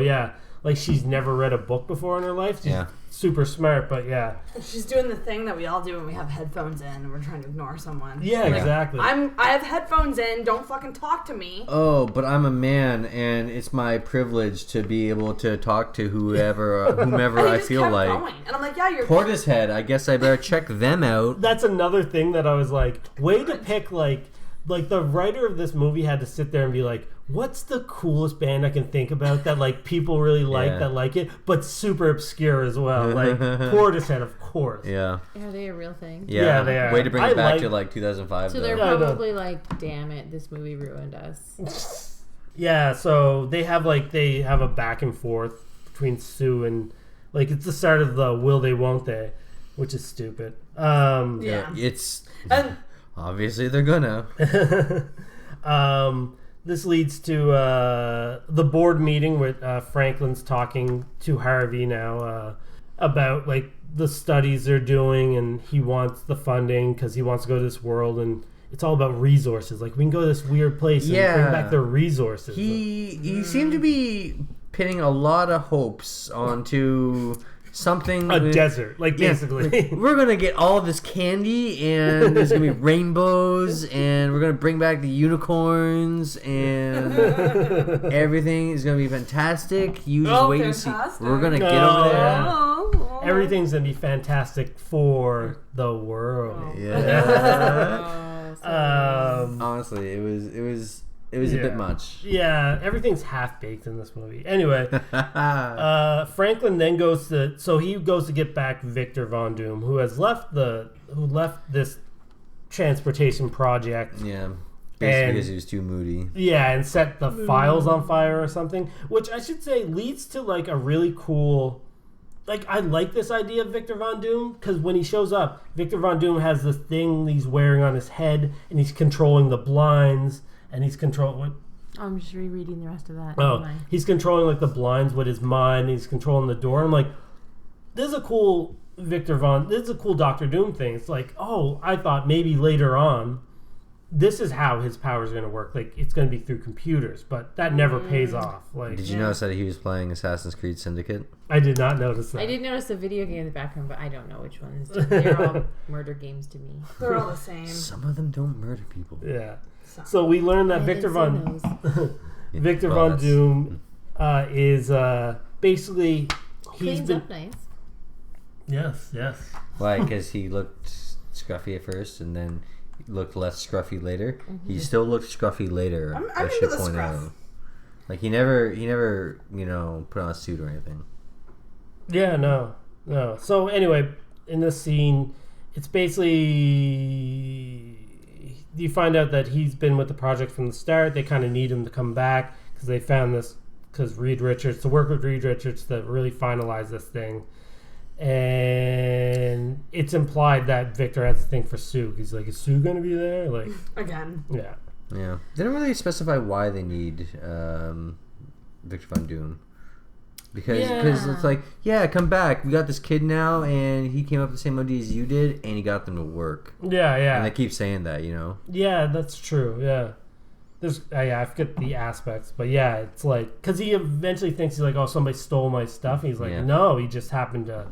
yeah, like she's never read a book before in her life. She's super smart, but yeah, she's doing the thing that we all do when we have headphones in and we're trying to ignore someone. Yeah, like, exactly. I have headphones in. Don't fucking talk to me. Oh, but I'm a man, and it's my privilege to be able to talk to whomever I feel like. Going. And I'm like, yeah, you're Portishead. I guess I better check them out. That's another thing that I was like, way to pick like the writer of this movie had to sit there and be like, what's the coolest band I can think about that like people really like that like it, but super obscure as well. Like Portishead, of course. Yeah. Are they a real thing? Yeah, they are. Way to bring it back to like 2005. So they're probably like, damn it, this movie ruined us. Yeah, so they have a back and forth between Sue and like it's the start of the will they won't they, which is stupid. It's obviously they're gonna. This leads to the board meeting with Franklin's talking to Harvey now about like the studies they're doing, and he wants the funding because he wants to go to this world, and it's all about resources. Like we can go to this weird place and bring back their resources. He seemed to be pinning a lot of hopes onto something desert, like basically. We're gonna get all this candy, and there's gonna be rainbows, and we're gonna bring back the unicorns, and everything is gonna be fantastic. You just wait and see. We're gonna get over there. Everything's gonna be fantastic for the world. Honestly, it was a bit much. Yeah, everything's half baked in this movie. Anyway, Franklin then goes to get back Victor Von Doom, who left this transportation project. Yeah, basically because he was too moody. Yeah, and set the files on fire or something, which I should say leads to like a really cool. Like, I like this idea of Victor Von Doom, because when he shows up, Victor Von Doom has this thing he's wearing on his head, and he's controlling the blinds, and he's controlling... I'm just rereading the rest of that. Oh, he's controlling, like, the blinds with his mind, and he's controlling the door. I'm like, this is a cool Doctor Doom thing. It's like, oh, I thought maybe later on, this is how his power is going to work. Like, it's going to be through computers, but that never pays off. Like, did you notice that he was playing Assassin's Creed Syndicate? I did not notice that. I did notice the video game in the background, but I don't know which ones. They're all murder games to me. They're all the same. Some of them don't murder people. Yeah. So we learned that Victor Von Doom is basically cleans up nice. Yes. Why? Because he looked scruffy at first, and then looked less scruffy later. Mm-hmm. He still looked scruffy later. I should point out. Like he never, put on a suit or anything. Yeah, no. So anyway, in this scene, it's basically you find out that he's been with the project from the start. They kind of need him to come back because they found this to work with Reed Richards to really finalize this thing. And it's implied that Victor has a thing for Sue. He's like, is Sue going to be there? Like again. Yeah. Yeah. They don't really specify why they need Victor Von Doom. Because it's like, come back. We got this kid now, and he came up the same OD as you did, and he got them to work. Yeah. And they keep saying that, Yeah, that's true. Yeah. There's, I forget the aspects, but yeah, it's like, because he eventually thinks he's like, oh, somebody stole my stuff. And he's like, no, he just happened to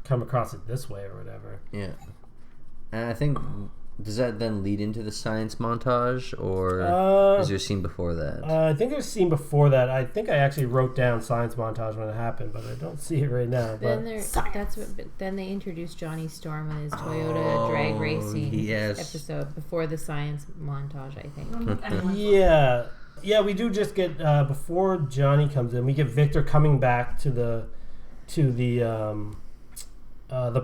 come across it this way or whatever. Yeah. And I think, does that then lead into the science montage, or is there a scene before that? I think there's a scene before that. I think I actually wrote down science montage when it happened, but I don't see it right now. Then then they introduced Johnny Storm and his Toyota drag racing episode before the science montage, I think. Yeah. Yeah, we do just get before Johnny comes in, we get Victor coming back to the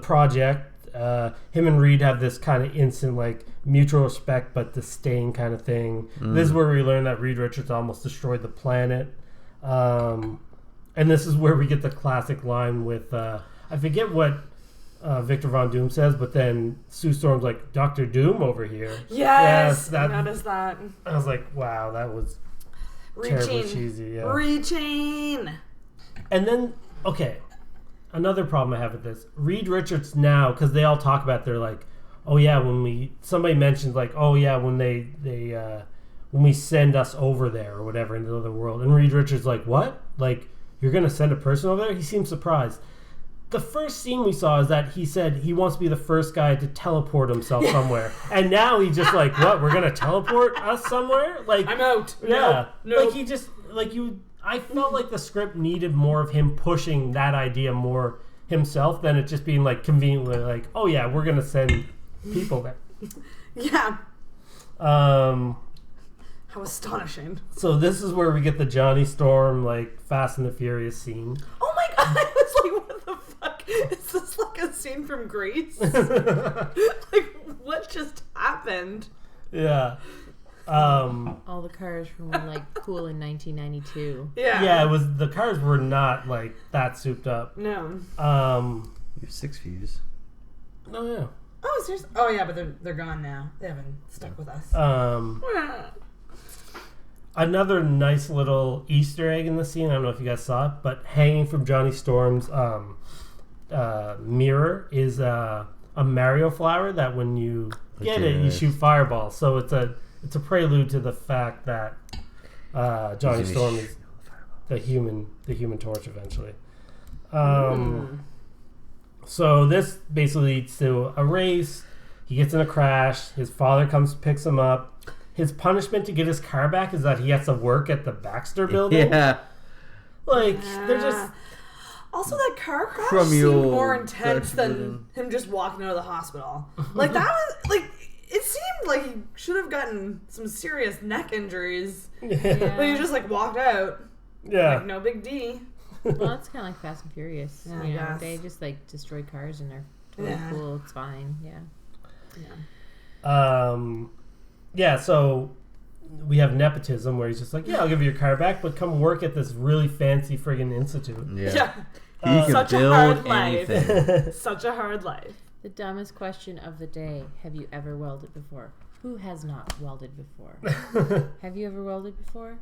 project. Him and Reed have this kind of instant like mutual respect but disdain kind of thing. This is where we learn that Reed Richards almost destroyed the planet. And this is where we get the classic line with I forget what Victor Von Doom says, but then Sue Storm's like, Dr. Doom over here. Yes, I noticed that. I was like, wow, that was terribly cheesy. Yeah. Reaching. And then, okay, another problem I have with this. Reed Richards now, because they all talk about, they're like, oh yeah, somebody mentioned like, oh yeah, when when we send us over there or whatever into the other world. And Reed Richards like, what? Like, you're going to send a person over there? He seems surprised. The first scene we saw is that he said he wants to be the first guy to teleport himself somewhere. And now he's just like, what? We're going to teleport us somewhere? Like, I'm out. Yeah. No. Like, he just, like, I felt like the script needed more of him pushing that idea more himself than it just being, like, conveniently like, oh, yeah, we're going to send people there. Yeah. How astonishing. So this is where we get the Johnny Storm, like, Fast and the Furious scene. Oh my god, I was like, what the fuck? Is this like a scene from Grease? Like, what just happened? Yeah. All the cars from like cool in 1992. Yeah. Yeah, the cars were not, like, that souped up. No. You have 6 views. Oh, yeah. Oh, seriously? Oh, yeah, but they're gone now. They haven't stuck with us. Another nice little Easter egg in the scene, I don't know if you guys saw it, but hanging from Johnny Storm's mirror is a Mario flower that when you get it, you shoot fireballs. So it's a prelude to the fact that Johnny Storm is the human torch eventually. So this basically leads to a race. He gets in a crash. His father comes, picks him up. His punishment to get his car back is that he has to work at the Baxter building. Yeah. Like, they're just... Also, that car crash seemed more intense than him just walking out of the hospital. Like, that was... Like, it seemed like he should have gotten some serious neck injuries. Yeah. But he just, like, walked out. Yeah. Like, no big D. Well, it's kind of like Fast and Furious. Yeah, you know, I guess. they just like destroy cars and they're totally cool. It's fine. Yeah. Yeah, so we have nepotism where he's just like, yeah, I'll give you your car back, but come work at this really fancy friggin' institute. Yeah. He can Such a build hard life. anything. Such a hard life. The dumbest question of the day. Have you ever welded before? Who has not welded before? Have you ever welded before?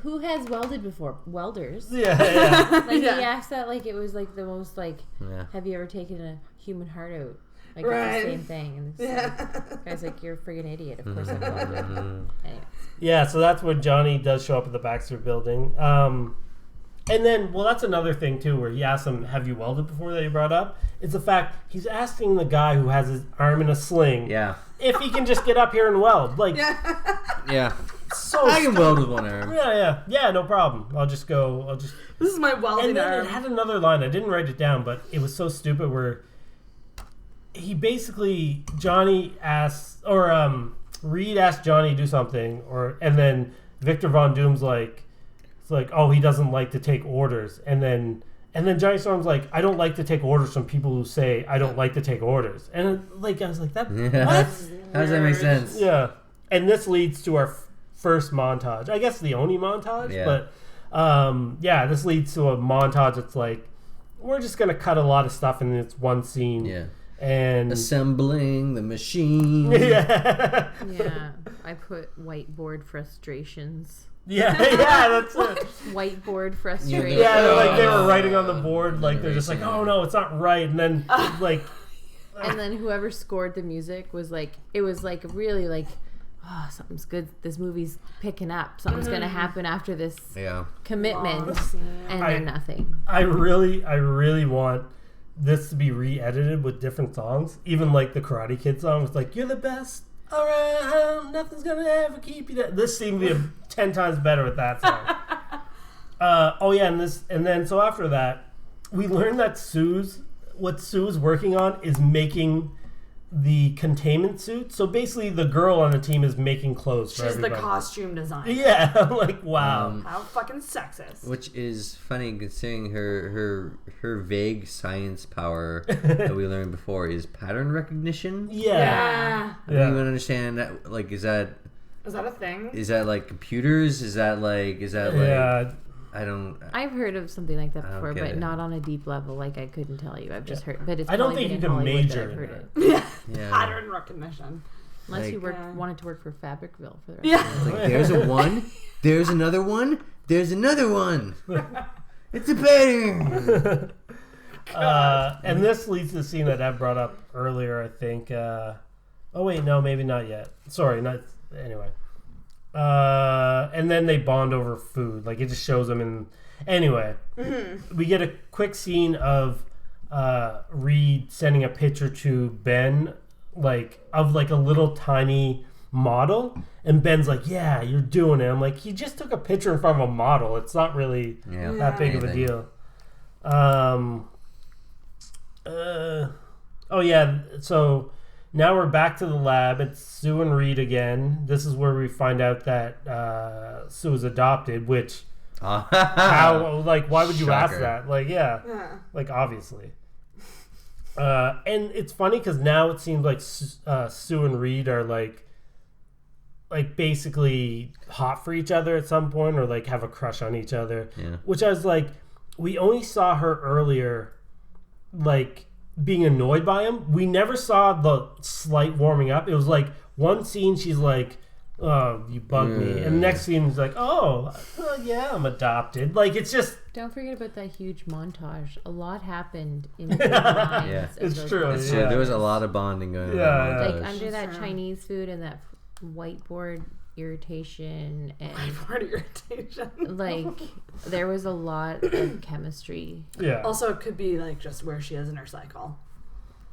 Who has welded before? Welders. Yeah. Like, he asked that like it was like the most like, have you ever taken a human heart out? Like, it's the same thing. And the guy's like, you're a friggin' idiot. Of course I've welded. Anyways. Yeah, so that's when Johnny does show up at the Baxter building. And then, well, that's another thing, too, where he asks him, have you welded before, that you brought up? It's the fact he's asking the guy who has his arm in a sling if he can just get up here and weld. Like, so I can weld with one arm. Yeah, no problem. This is my welding and then arm. It had another line. I didn't write it down, but it was so stupid where he basically, Johnny asks, or Reed asks Johnny to do something, and then Victor Von Doom's like, it's like, oh, he doesn't like to take orders. And then Johnny Storm's like, I don't like to take orders from people who say I don't like to take orders. And like, I was like, what? How does that make sense? Yeah. And this leads to our first montage. I guess the only montage, but this leads to a montage that's like, we're just going to cut a lot of stuff in this one scene. Yeah. And assembling the machine. Yeah. I put whiteboard frustrations. Yeah, that's it. Whiteboard frustrations. Yeah, like they were writing on the board, like they're just like, oh no, it's not right, and then like, and then whoever scored the music was like, it was like really like, oh, something's good. This movie's picking up. Something's gonna happen after this commitment, and then nothing. I really want this to be re-edited with different songs, even like the Karate Kid song was like, you're the best. All right, nothing's gonna ever keep you down. This seemed to be 10 times better with that song. And then so after that, we learned that what Sue's working on is making the containment suit. So basically, the girl on the team is making clothes for everybody. She's the costume designer. Yeah, I'm like, wow. How fucking sexist. Which is funny considering her vague science power that we learned before is pattern recognition. Yeah. I don't even understand that. Like, is that a thing? Is that like computers? Is that like? Yeah. I don't. I've heard of something like that before, but it. not on a deep level. Like I couldn't tell you. I've just heard, but it's. I don't probably think been you in can Hollywood major that I've heard in it. Yeah. Pattern recognition. Unless you wanted to work for Fabricville for the rest of Like, there's a one. There's another one. There's another one. It's a pattern. And this leads to the scene that Ev brought up earlier, I think. Oh, wait, no, maybe not yet. Sorry, not... Anyway. And then they bond over food. Like, it just shows them in... Anyway, we get a quick scene of Reed sending a picture to Ben, of a little tiny model. And Ben's like, yeah, you're doing it. I'm like, he just took a picture in front of a model. It's not really that big of a deal. Oh yeah, so now we're back to the lab. It's Sue and Reed again. This is where we find out that Sue is adopted, which how why would you ask that? Obviously. And it's funny because now it seems like Sue and Reed are like basically hot for each other at some point, or have a crush on each other. Yeah. Which I was like, we only saw her earlier, being annoyed by him. We never saw the slight warming up. It was one scene she's like, oh, you bug me. And the next scene is like, oh, yeah, I'm adopted. It's just... Don't forget about that huge montage. A lot happened in the lines. Yeah. It's true. It's true. There was a lot of bonding going on. Yeah. Under that Chinese food and that whiteboard irritation and there was a lot of chemistry. Yeah. Also, it could be just where she is in her cycle.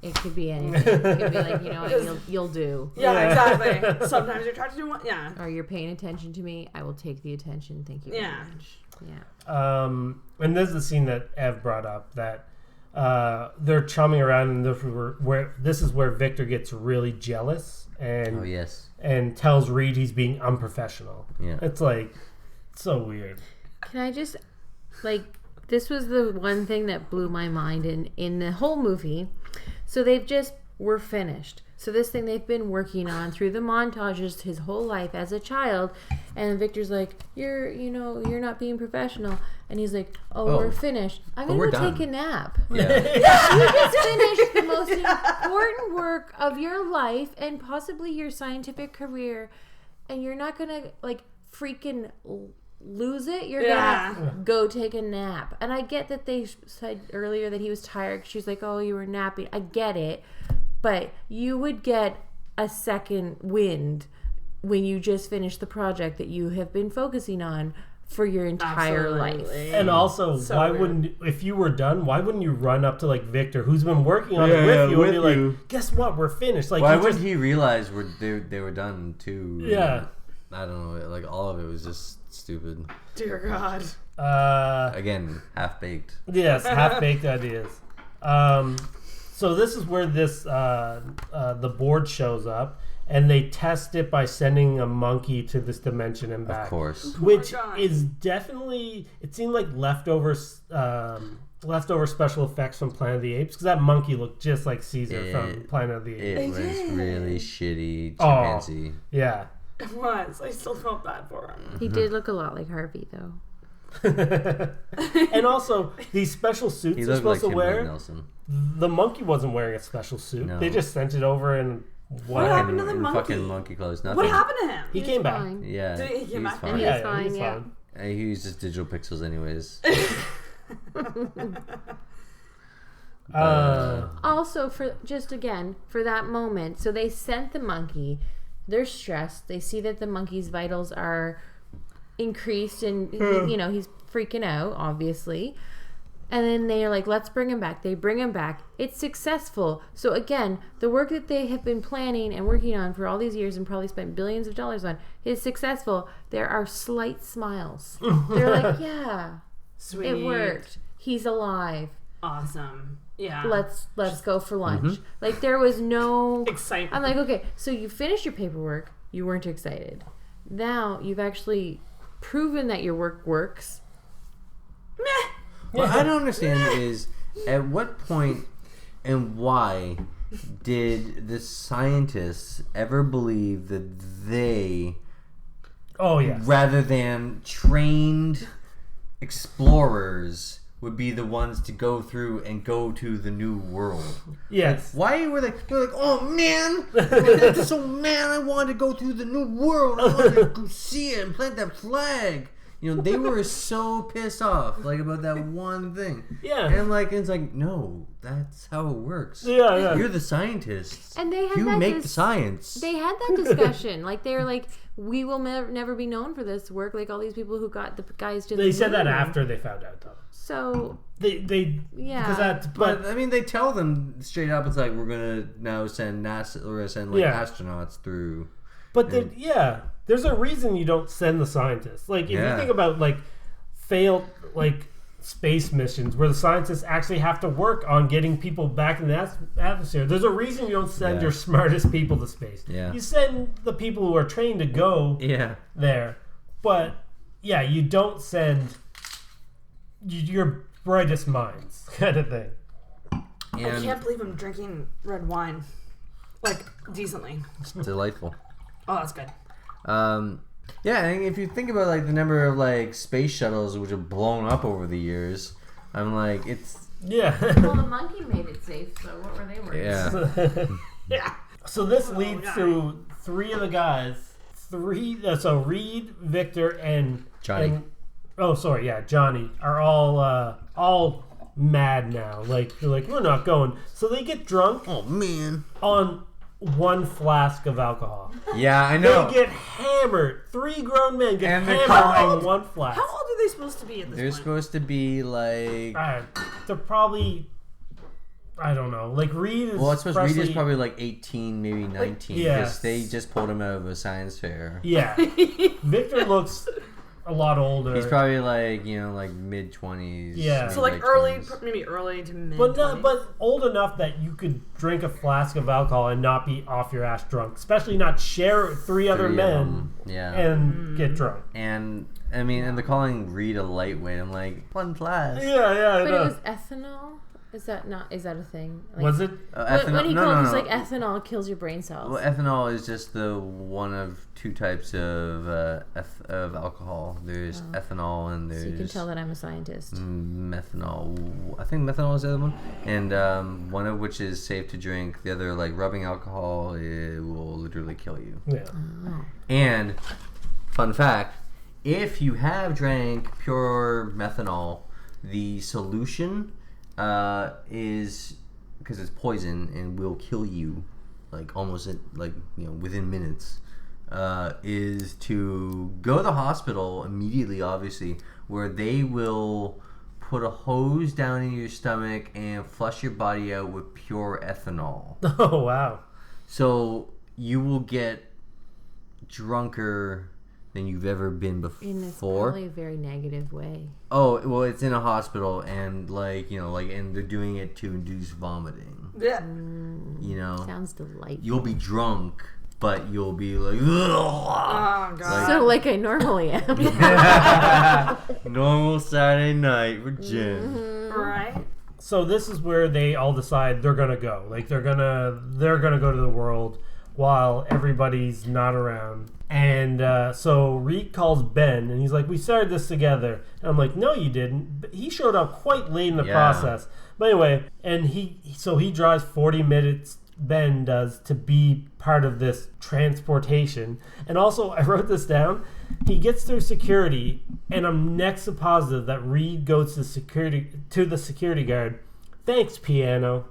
It could be anything. It could be you know what, you'll do. Yeah, exactly. Sometimes you're trying to do one. Yeah. Or you're paying attention to me. I will take the attention. Thank you very much. Yeah. And this is the scene that Ev brought up, that they're chumming around, and this is where Victor gets really jealous and and tells Reed he's being unprofessional. Yeah. It's so weird. Can I just this was the one thing that blew my mind in the whole movie. So we're finished. So this thing they've been working on through the montages his whole life as a child, and Victor's like, you're not being professional, and he's like, we're finished. I'm gonna go take a nap. Yeah. You just finished the most important work of your life and possibly your scientific career, and you're not gonna freaking lose it. You're gonna go take a nap. And I get that they said earlier that he was tired. She's like, oh, you were napping. I get it. But you would get a second wind when you just finished the project that you have been focusing on for your entire life. And also, if you were done, why wouldn't you run up to Victor, who's been working on it with you, and be like, guess what, we're finished. Why wouldn't he realize they were done too? Yeah. I don't know. All of it was just stupid. Dear God. Again, half-baked. Yes, half-baked ideas. So this is where the board shows up, and they test it by sending a monkey to this dimension and back. Of course. Which is definitely, it seemed like leftover special effects from Planet of the Apes, because that monkey looked just like Caesar from Planet of the Apes. It was really shitty chimpanzee. Yeah. It was. I still felt bad for him. He did look a lot like Harvey, though. And also, these special suits they're supposed to wear. Nelson. The monkey wasn't wearing a special suit. No. They just sent it over and what happened to the monkey? Fucking monkey clothes. Nothing. What happened to him? He came back. Fine. Yeah. He came back. And he was fine. Yeah. He was just digital pixels, anyways. Also, for that moment, so they sent the monkey. They're stressed. They see that the monkey's vitals are increased, and he's freaking out, obviously. And then they're like, let's bring him back. They bring him back. It's successful. So again, the work that they have been planning and working on for all these years and probably spent billions of dollars on is successful. There are slight smiles. They're like, yeah, sweet, it worked. He's alive. Awesome. Yeah. Let's go for lunch. Like there was no excitement. I'm like, okay, so you finished your paperwork, you weren't excited. Now you've actually proven that your work works. Meh. What I don't understand is at what point and why did the scientists ever believe that they, rather than trained explorers, would be the ones to go through and go to the new world? Yes. Why were they like, oh man, I wanted to go through the new world. I wanted to go see it and plant that flag. You know, they were so pissed off, like, about that one thing. Yeah. And, like, it's like, no, that's how it works. Yeah. You're the scientists. And they had you make the science. They had that discussion. Like, they were like, we will never be known for this work. Like, all these people who got the guys to They said that after they found out, though. So... They yeah. Because that's... But, I mean, they tell them straight up, it's like, we're going to now send NASA, we're going to send, like, astronauts through. But, there's a reason you don't send the scientists. Like, if you think about, like, failed, like, space missions where the scientists actually have to work on getting people back in the atmosphere, there's a reason you don't send your smartest people to space. Yeah. You send the people who are trained to go there. But, you don't send your brightest minds kind of thing. I can't believe I'm drinking red wine. Like, decently. It's delightful. Oh, that's good. And if you think about, like, the number of, like, space shuttles which have blown up over the years, I'm like, it's... Well, the monkey made it safe, so what were they worried? Yeah. So this leads to three of the guys. So Reed, Victor, and... Johnny. Johnny are all mad now. Like, they're like, we're not going. So they get drunk. Oh, man. On one flask of alcohol. Yeah, I know. They get hammered. 3 grown men get hammered on one flask. How old are they supposed to be at this They're point? supposed to be, like... they're probably... I don't know. Like, Reed is... Well, I suppose Reed is probably, like, 18, maybe 19. Because they just pulled him out of a science fair. Yeah. Victor looks... a lot older. He's probably like, like mid-20s. Yeah. So like maybe early to mid. But old enough that you could drink a flask of alcohol and not be off your ass drunk. Especially not share 3 other men and get drunk. And I mean, and they're calling Reed a lightweight. I'm like, one flask. Yeah. But it was ethanol. Is that a thing? Like, was it? Ethanol? When he called it like ethanol kills your brain cells. Well, ethanol is just the one of 2 types of alcohol. There's ethanol and there's... So you can tell that I'm a scientist. Methanol. I think methanol is the other one. And one of which is safe to drink. The other, like rubbing alcohol, it will literally kill you. Yeah. Oh. And, fun fact, if you have drank pure methanol, the solution... is because it's poison and will kill you, like almost within minutes. Is to go to the hospital immediately, obviously, where they will put a hose down in your stomach and flush your body out with pure ethanol. Oh wow! So you will get drunker than you've ever been before. In this probably a very negative way. Oh, well, it's in a hospital, and and they're doing it to induce vomiting. Yeah. Sounds delightful. You'll be drunk, but you'll be like, ugh. Oh god. So like I normally am. Normal Saturday night for gin. Right. So this is where they all decide they're gonna go. Like they're gonna go to the world while everybody's not around. And so Reed calls Ben, and he's like, we started this together. And I'm like, no, you didn't. But he showed up quite late in the process. But anyway, and he drives 40 minutes, Ben does, to be part of this transportation. And also, I wrote this down. He gets through security, and I'm next to positive that Reed goes to the security guard. Thanks, Piano.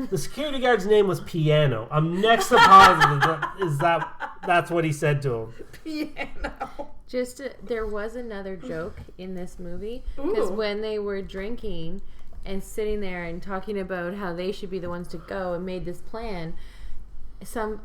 The security guard's name was Piano. I'm next to positive that's what he said to him. Piano. There was another joke in this movie because when they were drinking and sitting there and talking about how they should be the ones to go and made this plan,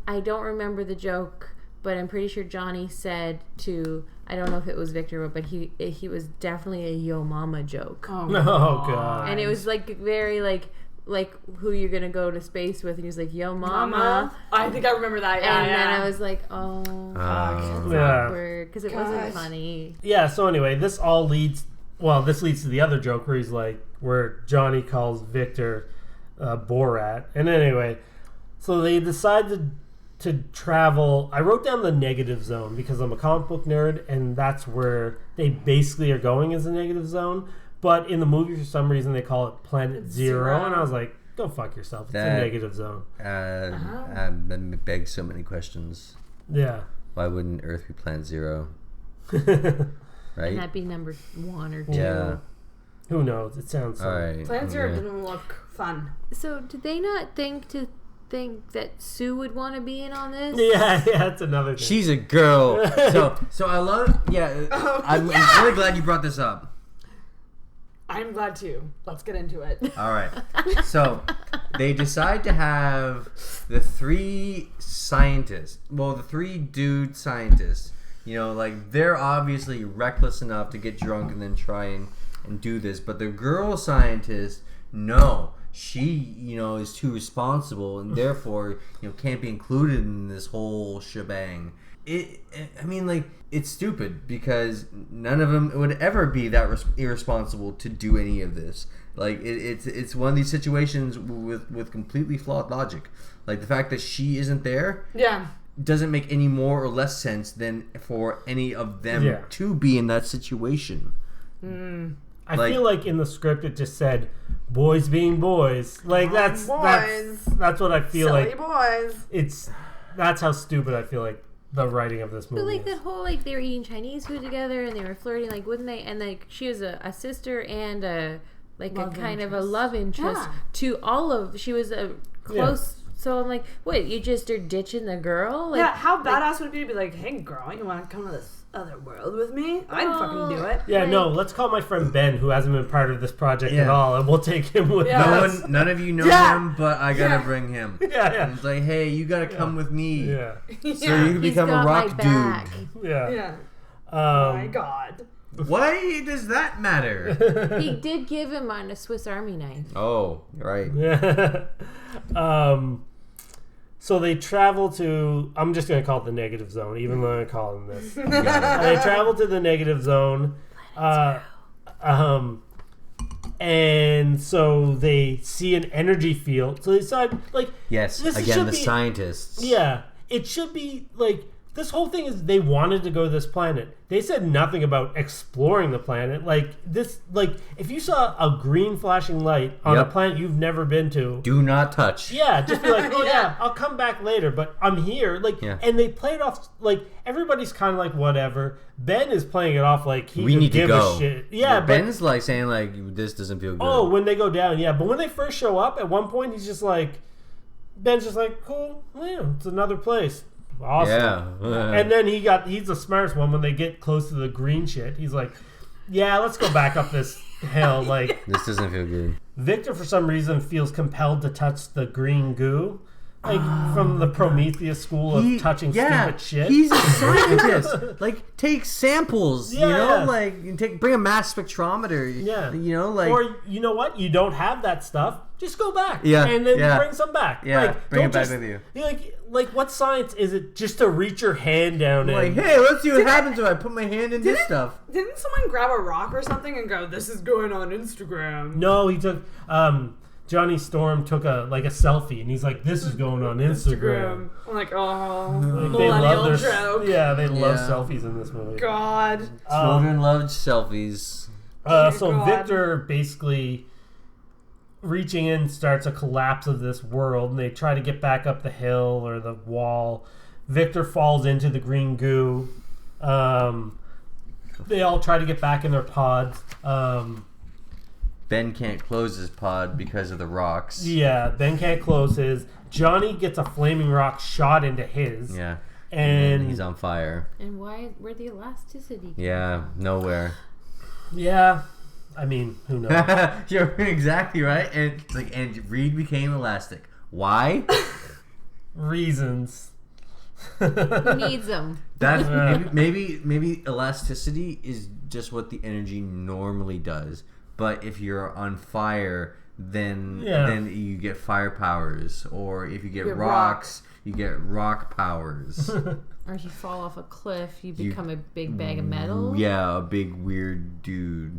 I don't remember the joke, but I'm pretty sure Johnny said to, I don't know if it was Victor, but he was definitely a yo mama joke. Oh god. And it was like very like like who you're gonna go to space with, and he's like, "Yo, mama." I think I remember that. Yeah, and then I was like, "Oh, fuck, that's awkward," because it wasn't funny. Yeah. So anyway, this leads to the other joke where he's like, where Johnny calls Victor Borat, and anyway, so they decide to travel. I wrote down the negative zone because I'm a comic book nerd, and that's where they basically are going, as a negative zone. But in the movie, for some reason, they call it Planet Zero. And I was like, go fuck yourself. It's a negative zone. That begs so many questions. Yeah. Why wouldn't Earth be Planet Zero? Right? And that'd be number 1 or 2. Yeah. Who knows? It sounds all right. Planet Zero didn't look fun. So did they not think that Sue would want to be in on this? Yeah, that's another thing. She's a girl. So I love. Yeah. I'm really glad you brought this up. I'm glad too. Let's get into it. All right. So they decide to have the 3 scientists. Well, the 3 dude scientists. Like they're obviously reckless enough to get drunk and then try and do this. But the girl scientist, no. She, is too responsible and therefore, can't be included in this whole shebang. It's stupid because none of them would ever be that irresponsible to do any of this. Like, it's one of these situations with completely flawed logic. Like, the fact that she isn't there doesn't make any more or less sense than for any of them to be in that situation. I feel like in the script it just said boys being boys. Like that's what I feel Silly like. Boys. That's how stupid I feel like the writing of this movie. But like that whole they were eating Chinese food together and they were flirting, wouldn't they? And she was a sister and a kind of a love interest to all of. She was a close. Yeah. So I'm like, wait, you just are ditching the girl? How badass would it be to be like, hey girl, you want to come to this other world with me? I'd fucking do it. Yeah, no, let's call my friend Ben, who hasn't been part of this project at all, and we'll take him with us. None of you know him, but I gotta bring him. Yeah. It's like, hey, you gotta come with me. Yeah. So you can become a rock dude. Yeah. Oh my god. Why does that matter? He did give him on a Swiss Army knife. Oh, right. So they travel to... I'm just going to call it the negative zone, even though I'm calling this. They travel to the negative zone. And so they see an energy field. So they decide, yes, again, the scientists. Yeah. It should be, this whole thing is they wanted to go to this planet. They said nothing about exploring the planet. If you saw a green flashing light on a planet you've never been to, do not touch. Yeah, just be like, I'll come back later, but I'm here. And they play it off everybody's kind of whatever. Ben is playing it off like he could give a shit. Yeah, Ben's saying this doesn't feel good. Oh, when they go down, yeah. But when they first show up, at one point he's just Ben's just cool, it's another place. Awesome. Yeah. And then he's the smartest one when they get close to the green shit. He's like, yeah, let's go back up this hill. This doesn't feel good. Victor, for some reason, feels compelled to touch the green goo. From the Prometheus school of touching stupid shit. He's a scientist. Take samples, bring a mass spectrometer. Yeah. Or, you know what? You don't have that stuff. Just go back. Yeah. And then bring some back. Yeah. Bring it back with you. What science is it just to reach your hand down and... hey, let's see what happens when I put my hand in this stuff. Didn't someone grab a rock or something and go, this is going on Instagram? No, he took... Johnny Storm took a selfie and he's like, this is going on Instagram. I'm like, millennial joke. Yeah, they love selfies in this movie. God. Children loved selfies. Victor basically reaching in starts a collapse of this world and they try to get back up the hill or the wall. Victor falls into the green goo. They all try to get back in their pods. Ben can't close his pod because of the rocks. Yeah, Ben can't close his. Johnny gets a flaming rock shot into his. Yeah. And he's on fire. And where the elasticity? Yeah, nowhere. Yeah. I mean, who knows? You're exactly right. And and Reed became elastic. Why? Reasons. Who needs them? That maybe elasticity is just what the energy normally does. But if you're on fire, then Yeah. then you get fire powers, or if you get rocks, you get rock powers. Or if you fall off a cliff, you become a big bag of metal. Yeah, a big weird dude.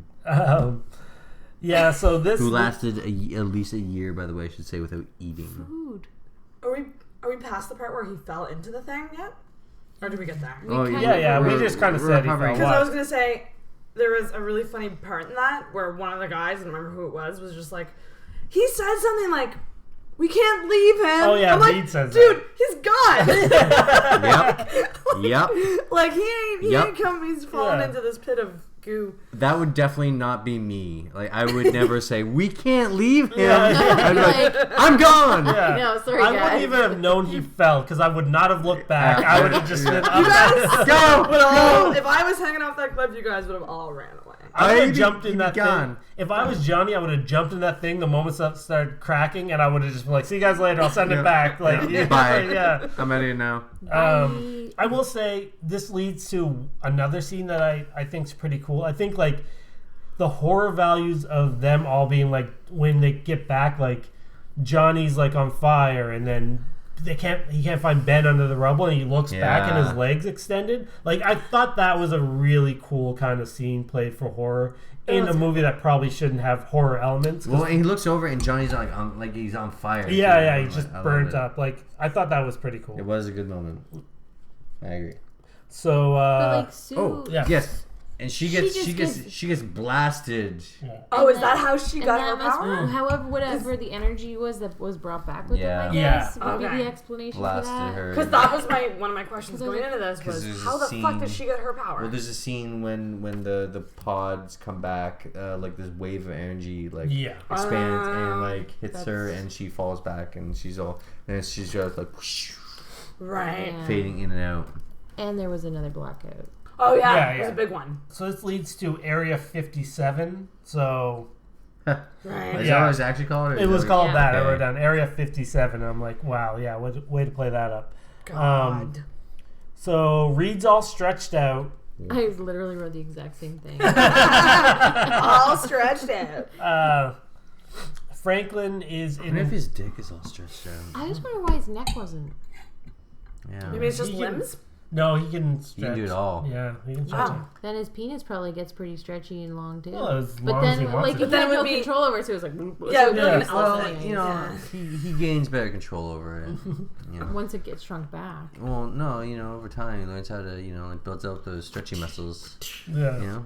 Yeah, so this Who lasted at least a year, by the way, I should say, without eating. Food. Are we past the part where he fell into the thing yet? Or did we get there? We just kind of said he fell. Because I was going to say, there was a really funny part in that where one of the guys, I don't remember who it was just like, he said something like, we can't leave him. Oh, yeah, I'm Reed like, says dude, he's gone. Yep. Like, he ain't come, he's fallen into this pit of goo. That would definitely not be me. Like, I would never say, we can't leave him. Yeah. I'd be like, I'm gone. Yeah. No, sorry, I guys. wouldn't even have known he fell because I would not have looked back. I would have just been up. You guys Go. if I was hanging off that cliff, you guys would have all ran away. I would have I'd jumped be in that gone. thing. If I was Johnny, I would have jumped in that thing the moment stuff started cracking, and I would have just been like, "See you guys later. I'll send it back." Like, Bye. yeah. I'm out of here now. I will say this leads to another scene that I think is pretty cool. I think like the horror values of them all being like when they get back, like Johnny's like on fire, and then he can't find Ben under the rubble, and he looks back and his legs extended. Like, I thought that was a really cool kind of scene played for horror in a movie that probably shouldn't have horror elements. Well, and he looks over and Johnny's like he's on fire. Yeah, he's too. just I love burnt it. up. Like, I thought that was pretty cool. It was a good moment. I agree. So, But like Sue, Yes. And she gets blasted. Yeah. Oh, is that how she got her that must- power? However, whatever the energy was that was brought back with them, I Yeah. guess would be Okay. the explanation Blasted for that. her. Because that was one of my questions 'Cause going into this 'cause was there's how a the fuck scene- did she get her power? Well, there's a scene when the pods come back, like this wave of energy, like expands and like hits her, and she falls back, and she's just like whoosh, Right. Yeah. fading in and out. And there was another blackout. Oh yeah, Yeah, it was yeah. a big one. So this leads to Area 57. So Right. Is Yeah. that what it's actually called? Or it is was that- called that. I Okay. wrote down Area 57. I'm like, wow, yeah, way to play that up. God. So Reed's all stretched out. I literally wrote the exact same thing. All stretched out. Franklin is I wonder if in. his dick is all stretched out. I just wonder why his neck wasn't. Yeah. Maybe it's just He can- limbs. No, he can He stretch. can do it all. Yeah, he can stretch. Wow. Then his penis probably gets pretty stretchy and long too. Well, as but long as he then, wants like, it. you But then have it no would be- control over it, so it's like. Yeah, so it would like be an an Well, elephant. you know, Yeah. he gains better control over it. You know. Once it gets shrunk back. Well, no, over time he learns how to, like builds out those stretchy muscles. Yeah.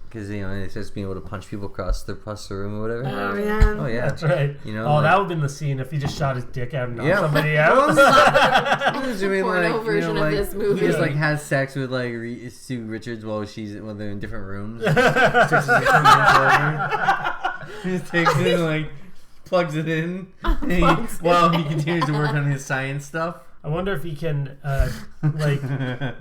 Because it starts being able to punch people across the room or whatever. Oh yeah. Oh yeah, That's right. That would have been the scene if he just shot his dick out and knocked somebody out. He's doing Porno version of this movie. He just like has sex with like Sue Richards while they're in different rooms. Stretches his penis over. He just takes it and like plugs it in, while he continues to work on his science stuff. I wonder if he can, I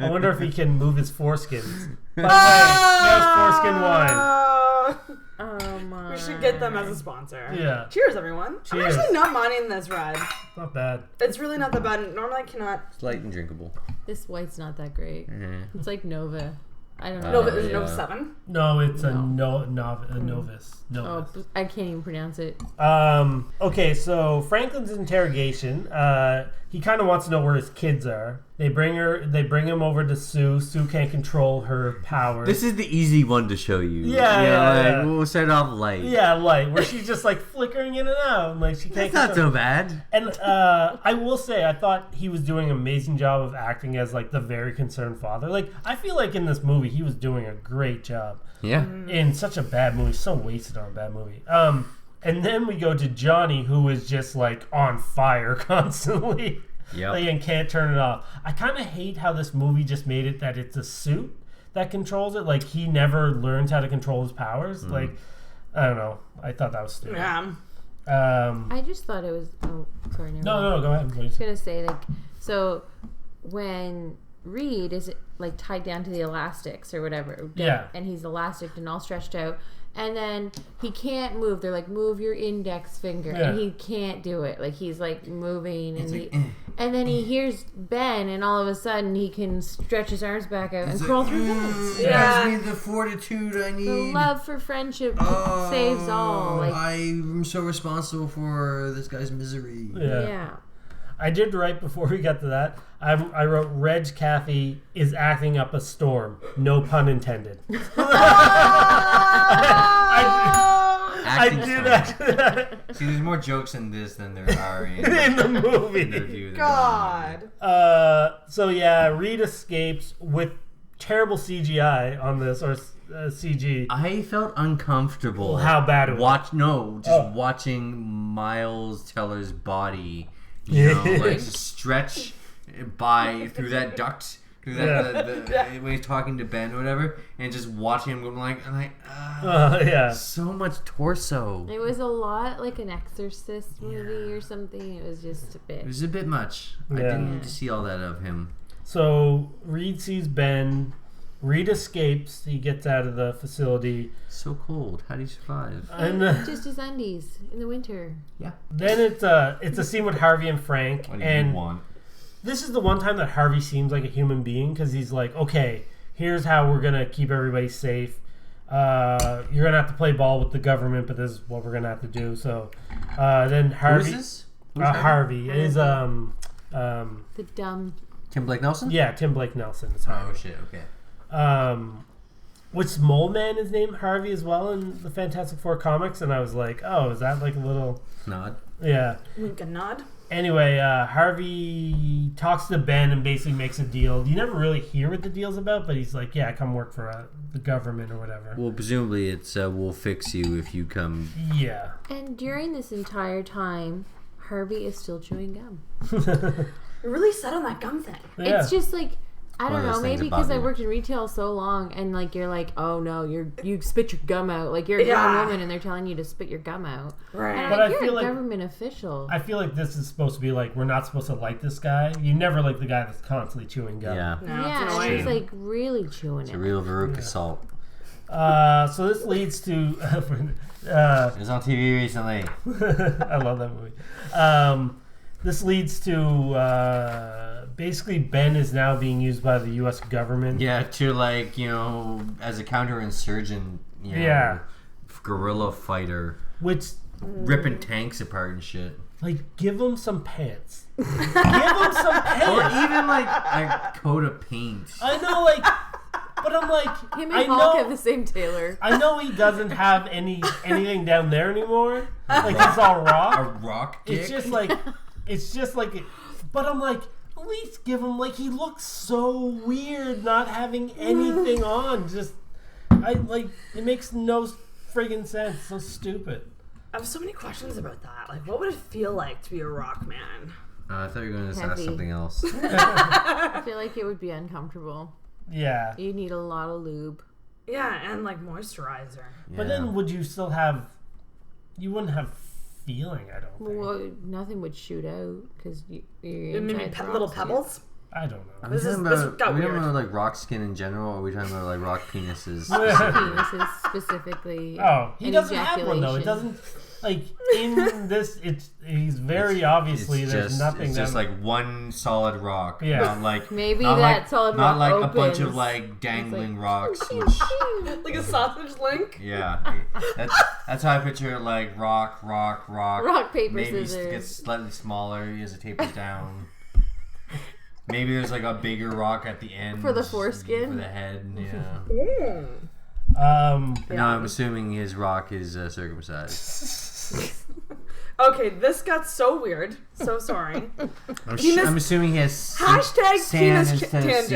wonder if he can move his foreskins. By the way, yes, foreskin wine. Oh my. We should get them as a sponsor. Yeah. Cheers, everyone. Cheers. I'm actually not minding this red. Not bad. It's really not that bad. Normally I cannot. It's light and drinkable. This white's not that great. Mm-hmm. It's like Nova. I don't know. No, but there's yeah. no 7. No, it's a No. novice. Oh, I can't even pronounce it. Okay, so Franklin's interrogation. He kind of wants to know where his kids are. They bring him over to Sue. Sue can't control her powers. This is the easy one to show you. Yeah. We'll start off light. Yeah, light, where she's just like flickering in and out, and, like she can't. That's not so bad. And I will say, I thought he was doing an amazing job of acting as like the very concerned father. Like, I feel like in this movie he was doing a great job. Yeah. In such a bad movie, so wasted on a bad movie. And then we go to Johnny, who is just like on fire constantly. Yep. Like, and can't turn it off. I kind of hate how this movie just made it that it's a suit that controls it. Like, he never learns how to control his powers. Like, I don't know. I thought that was stupid. Yeah. I just thought it was. Oh, sorry. Never mind. No, go ahead. I was gonna say so when Reed is like tied down to the elastics or whatever, and he's elastic and all stretched out, and then he can't move. They're like, move your index finger, and he can't do it. Like, he's like moving, and And then he hears Ben, and all of a sudden he can stretch his arms back out and crawl through vents. Gives me the fortitude I need. The love for friendship saves all. Like, I'm so responsible for this guy's misery. yeah. I did write before we got to that. I wrote Reg Cathy is acting up a storm. No pun intended. I did that. See, there's more jokes in this than there are in the movie. In the review. God. So yeah, Reed escapes with terrible CGI on this, or CG. I felt uncomfortable. Well, how bad it was. Watching Miles Teller's body, like stretch through that duct. When he's talking to Ben or whatever, and just watching him going so much torso. It was a lot like an Exorcist movie or something. It was just a bit. It was a bit much. I didn't need to see all that of him. So Reed sees Ben. Reed escapes. He gets out of the facility. So cold. How do you survive? And just his undies in the winter. Yeah. Then it's a scene with Harvey and Frank. What do you want? This is the one time that Harvey seems like a human being, because he's like, okay, here's how we're going to keep everybody safe. You're going to have to play ball with the government, but this is what we're going to have to do. So then Harvey... Who is this? Harvey is... the dumb... Tim Blake Nelson? Yeah, Tim Blake Nelson is Harvey. Oh, shit, okay. Which Mole Man is named Harvey as well in the Fantastic Four comics, and I was like, oh, is that like a little... Nod? Yeah. Wink and nod. Anyway, Harvey talks to Ben and basically makes a deal. You never really hear what the deal's about, but he's like, yeah, come work for the government or whatever. Well, presumably it's we'll fix you if you come. Yeah. And during this entire time, Harvey is still chewing gum. You're really set on that gum thing. Yeah. It's just like, I don't know, maybe because I work. worked in retail so long, and like you're like, oh no, you spit your gum out. Like you're a grown woman, and they're telling you to spit your gum out. Right. And But like, I you're feel a like- government official. I feel like this is supposed to be like, we're not supposed to like this guy. You never like the guy that's constantly chewing gum. Yeah. No, yeah, it's and annoying. he's like really chewing It's it. a real Veruca Salt. So this leads to... It was on TV recently. I love that movie. This leads to basically Ben is now being used by the U.S. government. Yeah, to like, as a counterinsurgent, guerrilla fighter, Which, ripping tanks apart and shit. like, give him some pants. Give him some pants. Or even like a coat of paint. I know, like, but I'm like, Him I and Hulk know, have the same tailor. I know he doesn't have anything down there anymore. Like, he's all A rock. rock dick. It's just like, but I'm like, at least give him, like, he looks so weird not having anything on. Just, it makes no friggin' sense. So stupid. I have so many questions about that. Like, what would it feel like to be a rock man? I thought you were going to ask Heavy. something else. I feel like it would be uncomfortable. Yeah. You need a lot of lube. Yeah, and like moisturizer. But then would you still have, you wouldn't have feeling, I don't think. Well, nothing would shoot out because you're Maybe inside little rocks, pebbles. I don't know. This Are we got talking weird. about like rock skin in general, or are we talking about like rock penises? Penises specifically. Oh, he and doesn't have one though. It ejaculation. doesn't, like, in this, he's very obviously, there's nothing. It's just like one solid rock. Yeah. Not like Maybe not that like, solid not rock like a bunch of opens. like dangling It's rocks. like, Which, Like a sausage link. yeah, that's how I picture it. Like rock. Rock, paper, Maybe scissors. gets slightly smaller as it tapers down. Maybe there's like a bigger rock at the end For the foreskin? for the head. Yeah. Mm. Now I'm assuming his rock is circumcised. Okay, this got so weird. So sorry. I'm assuming he has Hashtag sand penis instead of tangent.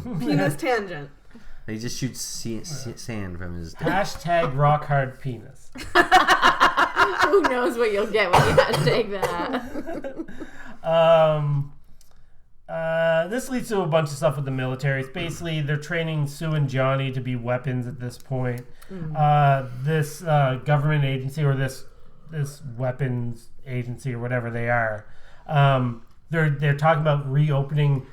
semen. Penis tangent. He just shoots sand from his. Hashtag rock hard penis. Who knows what you'll get when you hashtag that? This leads to a bunch of stuff with the military. It's basically they're training Sue and Johnny to be weapons at this point. This government agency or this weapons agency or whatever they are, they're talking about reopening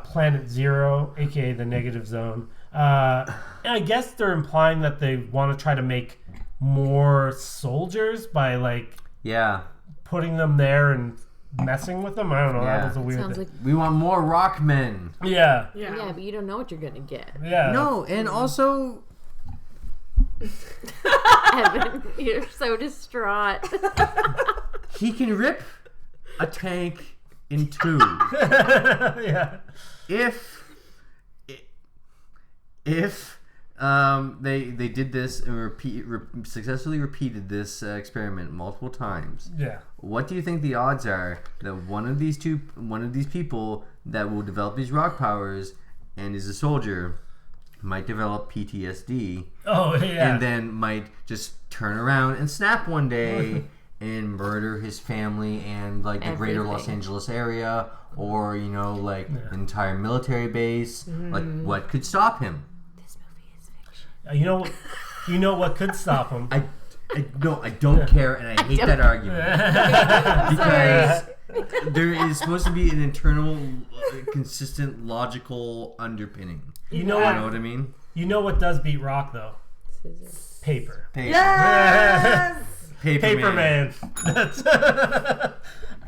Planet Zero, aka the Negative Zone. And I guess they're implying that they want to try to make more soldiers by like Yeah. putting them there and messing with them. I don't know. Yeah. That was a weird Sounds thing. like We want more rock men. Yeah. yeah, but you don't know what you're gonna get. Yeah. No, and also Evan, you're so distraught. he can rip a tank in two. Yeah. If they did this and successfully repeated this experiment multiple times, Yeah. what do you think the odds are that one of these people that will develop these rock powers and is a soldier might develop PTSD Oh, yeah. and then might just turn around and snap one day and murder his family and like the greater Los Everything. Angeles area, or like entire military base? Like, what could stop him? This movie is fiction. You know what could stop him? I don't care, and I hate that argument because there is supposed to be an internal, consistent, logical underpinning. You know You know what I mean? You know what does beat rock though? Scissors. Paper. Paper. Yes! Paper man. That's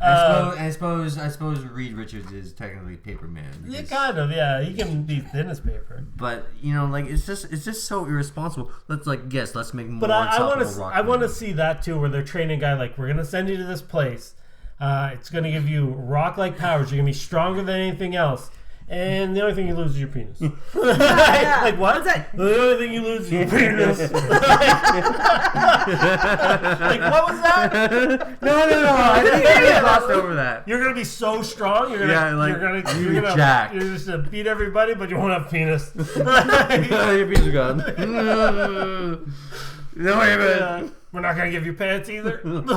I suppose Reed Richards is technically Paper Man. yeah, because- kind of. Yeah, he can be thin as paper. But like it's just so irresponsible. Let's make more. But I unstoppable rock want to men. see that too, where they're training a guy like, we're gonna send you to this place. It's gonna give you rock-like powers. You're gonna be stronger than anything else. And the only thing you lose is your penis. Like what? What's that? The only thing you lose is your penis. Like what was that? No. I think I glossed over that. You're gonna be so strong. You're gonna, Yeah, like, you're gonna jacked. You're just gonna beat everybody, but you won't have penis. Your penis is gone. Don't worry about it. We're not gonna give you pants either. Wait, the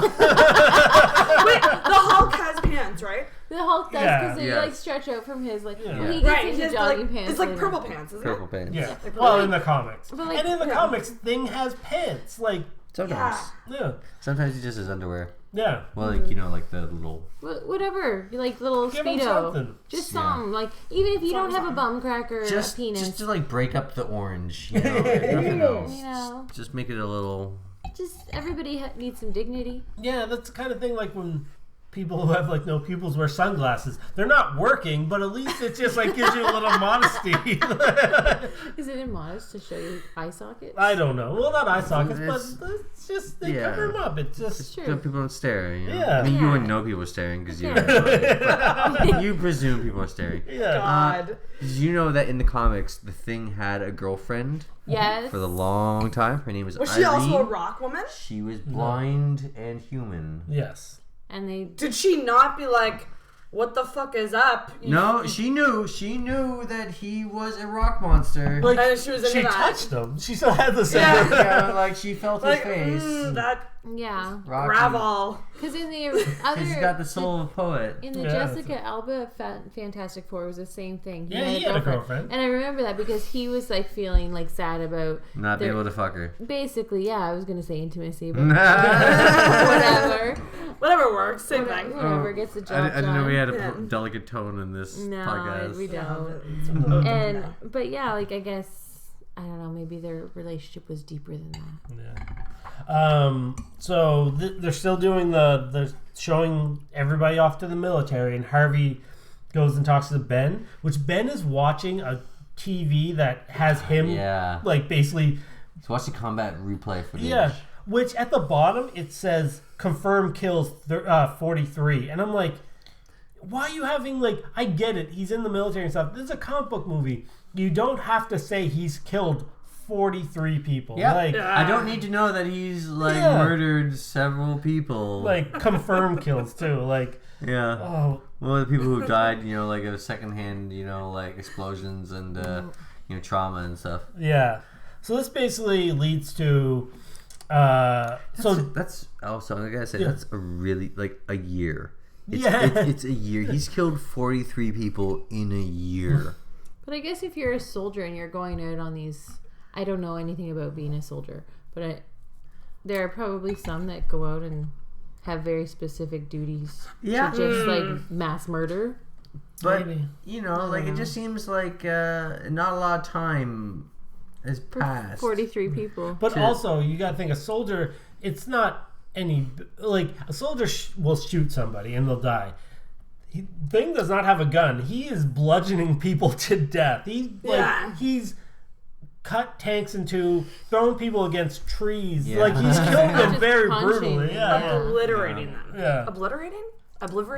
Hulk has pants, right? The Hulk does Yeah. because they Yes. like stretch out from his like. Yeah. Well, he gets Right, into he has, jogging like, pants. it's like later. purple pants, isn't Purple it? pants. Yeah. Like, Well, like- in the comics. But, like, And in the yeah. comics, Thing has pants. Like, Sometimes. yeah. Sometimes he just has underwear. Yeah. Well, like the little. Whatever, like little Give him speedo, something. just Yeah. something. Like even if you don't have a bum crack or a Just penis, to like break up the orange, nothing else. you know, Just make it a little. just everybody needs some dignity. Yeah, that's the kind of thing like when people who have like no pupils wear sunglasses. They're not working, but at least it just like gives you a little modesty. Is it immodest to show your eye sockets? I don't know. Well, not eye sockets, It's- but it's just they yeah. cover them up. It's just Sure. So people don't stare. You know? Yeah. I mean, you Yeah. wouldn't know people were staring because you. Yeah. But you presume people are staring. yeah. God. Did you know that in the comics, the Thing had a girlfriend Yes. for the long time? Her name was Was Irene. she also a rock woman? She was blind and human. Yes. And they Did she not be like, what the fuck is up? No, she knew. She knew that he was a rock monster. Like And she was into she that. touched him. She still had the same. Yeah. Yeah, like she felt Like, his face. that yeah, Rocky. gravel. because in the He's got other the soul of a poet. in the Yeah, Jessica Alba Fantastic Four, it was the same thing. Yeah, he had a girlfriend. and I remember that because he was like feeling like sad about Not be their- able to fuck her. basically, yeah, I was gonna say intimacy, but whatever. Whatever works, same thing. Whatever gets the job I didn't know we had a Yeah. delicate tone in this No, podcast. we don't. And But yeah, like I guess I don't know. Maybe their relationship was deeper than that. Yeah. So they're still doing the showing everybody off to the military, and Harvey goes and talks to Ben, which Ben is watching a TV that has him Yeah. like basically So watch the combat replay footage. yeah. Which at the bottom it says confirmed kills 43, and I'm like, why are you having like? I get it, he's in the military and stuff. This is a comic book movie. You don't have to say he's killed 43 people. Yeah. Like, I don't need to know that he's like Yeah. murdered several people. like confirmed kills too. Like, yeah. oh, Well, the people who died, like of secondhand, like explosions and trauma and stuff. yeah. So this basically leads to That's also I gotta say Yeah. that's a really like a year. It's, Yeah. it's a year. He's killed 43 people in a year. But I guess if you're a soldier and you're going out on these, I don't know anything about being a soldier, but there are probably some that go out and have very specific duties Yeah. to just like mass murder. But maybe. like it just seems like not a lot of time has For passed. 43 people. But to- also, you got to think a soldier. It's not a soldier will shoot somebody and they'll die. Thing does not have a gun. He is bludgeoning people to death. He's cut tanks in two, throwing people against trees. Yeah. Like he's killed them very brutally. Obliterating them. Yeah. Obliterating?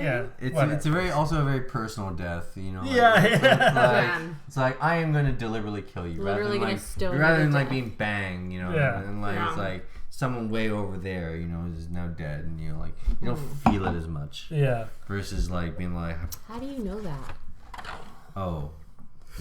Yeah. It's also a very personal death, you know. It's like I am going to deliberately kill you, rather than like being banged, you know. Yeah. And it's like someone way over there, you know, is now dead, and you don't feel it as much. Yeah. Versus like being like, how do you know that? Oh,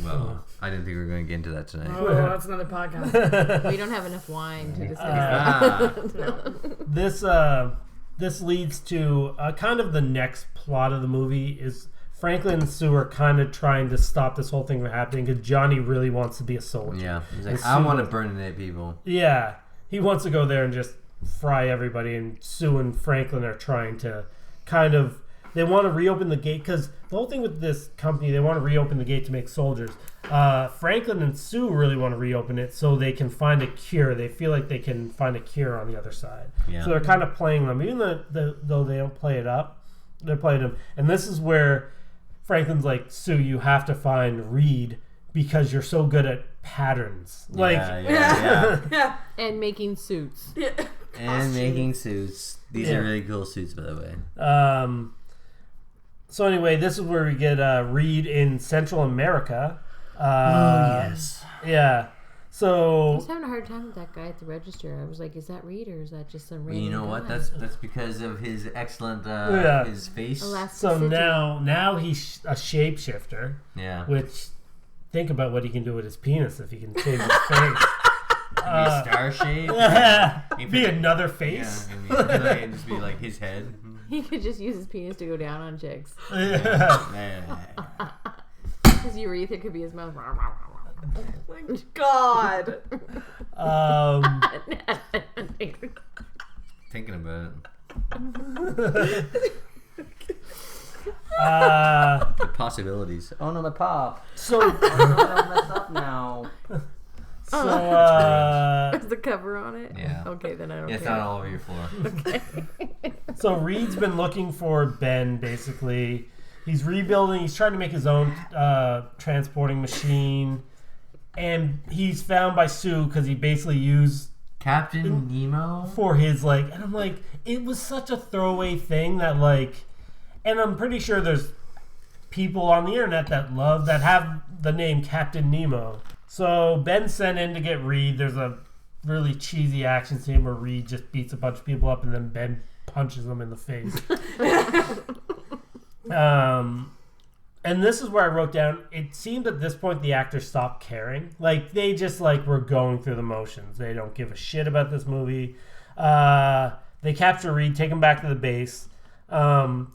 well, I didn't think we were going to get into that tonight. Oh, that's another podcast. We don't have enough wine to discuss that. This leads to kind of the next plot of the movie is Franklin and Sue are kind of trying to stop this whole thing from happening because Johnny really wants to be a soldier. Yeah, he's like, I want to burn people. Yeah, he wants to go there and just fry everybody, and Sue and Franklin are trying to kind of, they want to reopen the gate because the whole thing with this company, they want to reopen the gate to make soldiers. Franklin and Sue really want to reopen it so they can find a cure. They feel like they can find a cure on the other side. Yeah. So they're kind of playing them. Even though they don't play it up, they're playing them. And this is where Franklin's like, Sue, you have to find Reed because you're so good at patterns. Yeah. And making suits. Yeah. And making suits. These are really cool suits, by the way. So anyway, this is where we get Reed in Central America. Yes. Yeah. So I was having a hard time with that guy at the register. I was like, is that Reed or is that just some random You know what? guy? That's because of his excellent his face. So now he's a shapeshifter. Yeah. Which, think about what he can do with his penis if he can change his face. Be star shaped. Be another face. Yeah, and just be like his head. He could just use his penis to go down on chicks. His urethra could be his mouth. Oh my God. Thinking about it. The possibilities. Oh no, my pop. So I'll mess up now. Is the cover on it? Yeah. Okay, then I don't care. It's not all over your floor. Okay. So Reed's been looking for Ben, basically. He's rebuilding. He's trying to make his own transporting machine. And he's found by Sue because he basically used Captain Nemo for his, like... And I'm like, it was such a throwaway thing that, like... And I'm pretty sure there's people on the internet that have the name Captain Nemo. So Ben's sent in to get Reed. There's a really cheesy action scene where Reed just beats a bunch of people up and then Ben punches them in the face. And this is where I wrote down, it seemed at this point the actors stopped caring. Like, they just, like, were going through the motions. They don't give a shit about this movie. They capture Reed, take him back to the base. And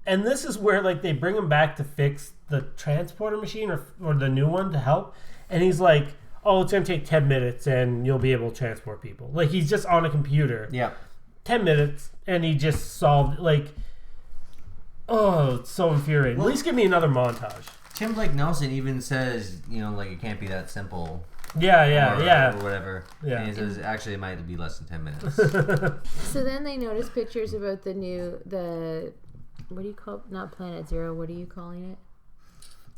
this is where, like, they bring him back to fix the transporter machine or the new one to help. And he's like, oh, it's going to take 10 minutes and you'll be able to transport people. Like, he's just on a computer. Yeah. 10 minutes and he just solved, like, oh, it's so infuriating. Well, at least give me another montage. Tim Blake Nelson even says, you know, like, it can't be that simple. Yeah. Or whatever. Yeah. And he says, actually, it might be less than 10 minutes. So then they notice pictures about what do you call it? Not Planet Zero. What are you calling it?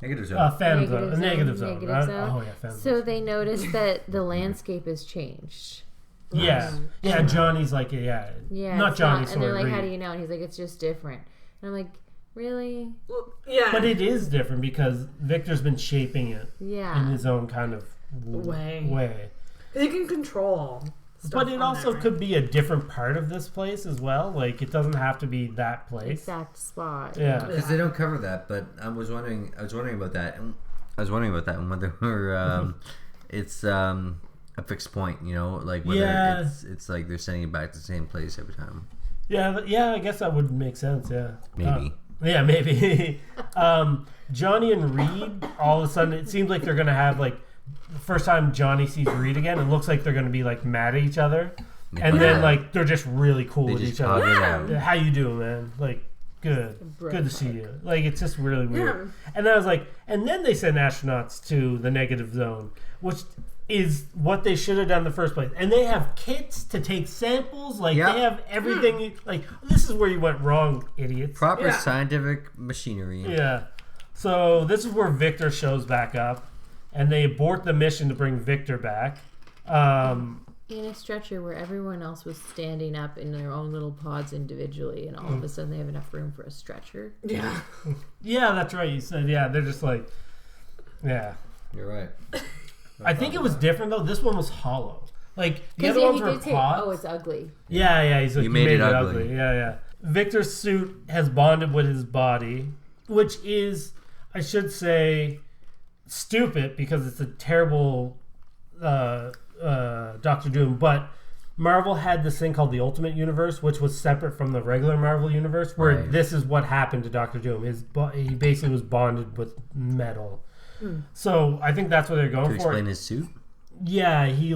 Negative zone. Negative zone. Negative zone. Oh, yeah, Phantom So Zone. they notice that the landscape has changed. Yeah. Johnny's like, yeah. Not Johnny, and they're like, Reed. how do you know? And he's like, it's just different. And I'm like, really? Well, yeah. But it is different because Victor's been shaping it in his own kind of way. He can control stuff. But it also could be a different part of this place as well. Like, it doesn't have to be that place. Exact spot. Yeah. Because they don't cover that, but I was wondering about that. And whether it's a fixed point, you know, like whether it's like they're sending it back to the same place every time. Yeah, I guess that would make sense, yeah. Maybe. Maybe. Johnny and Reed, all of a sudden, it seems like they're going to have, like, the first time Johnny sees Reed again, it looks like they're going to be, like, mad at each other. And then, like, they're just really cool with each other. Yeah. How you doing, man? Like, good. Good to see you. Like, it's just really weird. Yeah. And then I was like, and then they send astronauts to the negative zone, which is what they should have done in the first place. And they have kits to take samples. Like, they have everything. Like, this is where you went wrong, idiots. Proper scientific machinery. Yeah. So this is where Victor shows back up. And they abort the mission to bring Victor back. In a stretcher where everyone else was standing up in their own little pods individually, and all of a sudden they have enough room for a stretcher. Yeah. Yeah, that's right. You said, they're just like, yeah. You're right. I think it was different, though. This one was hollow. Like, the other ones were pods. Oh, it's ugly. Yeah, he's like, you made it ugly. Yeah. Victor's suit has bonded with his body, which is, I should say, stupid because it's a terrible Doctor Doom, but Marvel had this thing called the Ultimate Universe, which was separate from the regular Marvel Universe, where this is what happened to Doctor Doom. He basically was bonded with metal. So I think that's what they're going for. To explain his suit? Yeah, he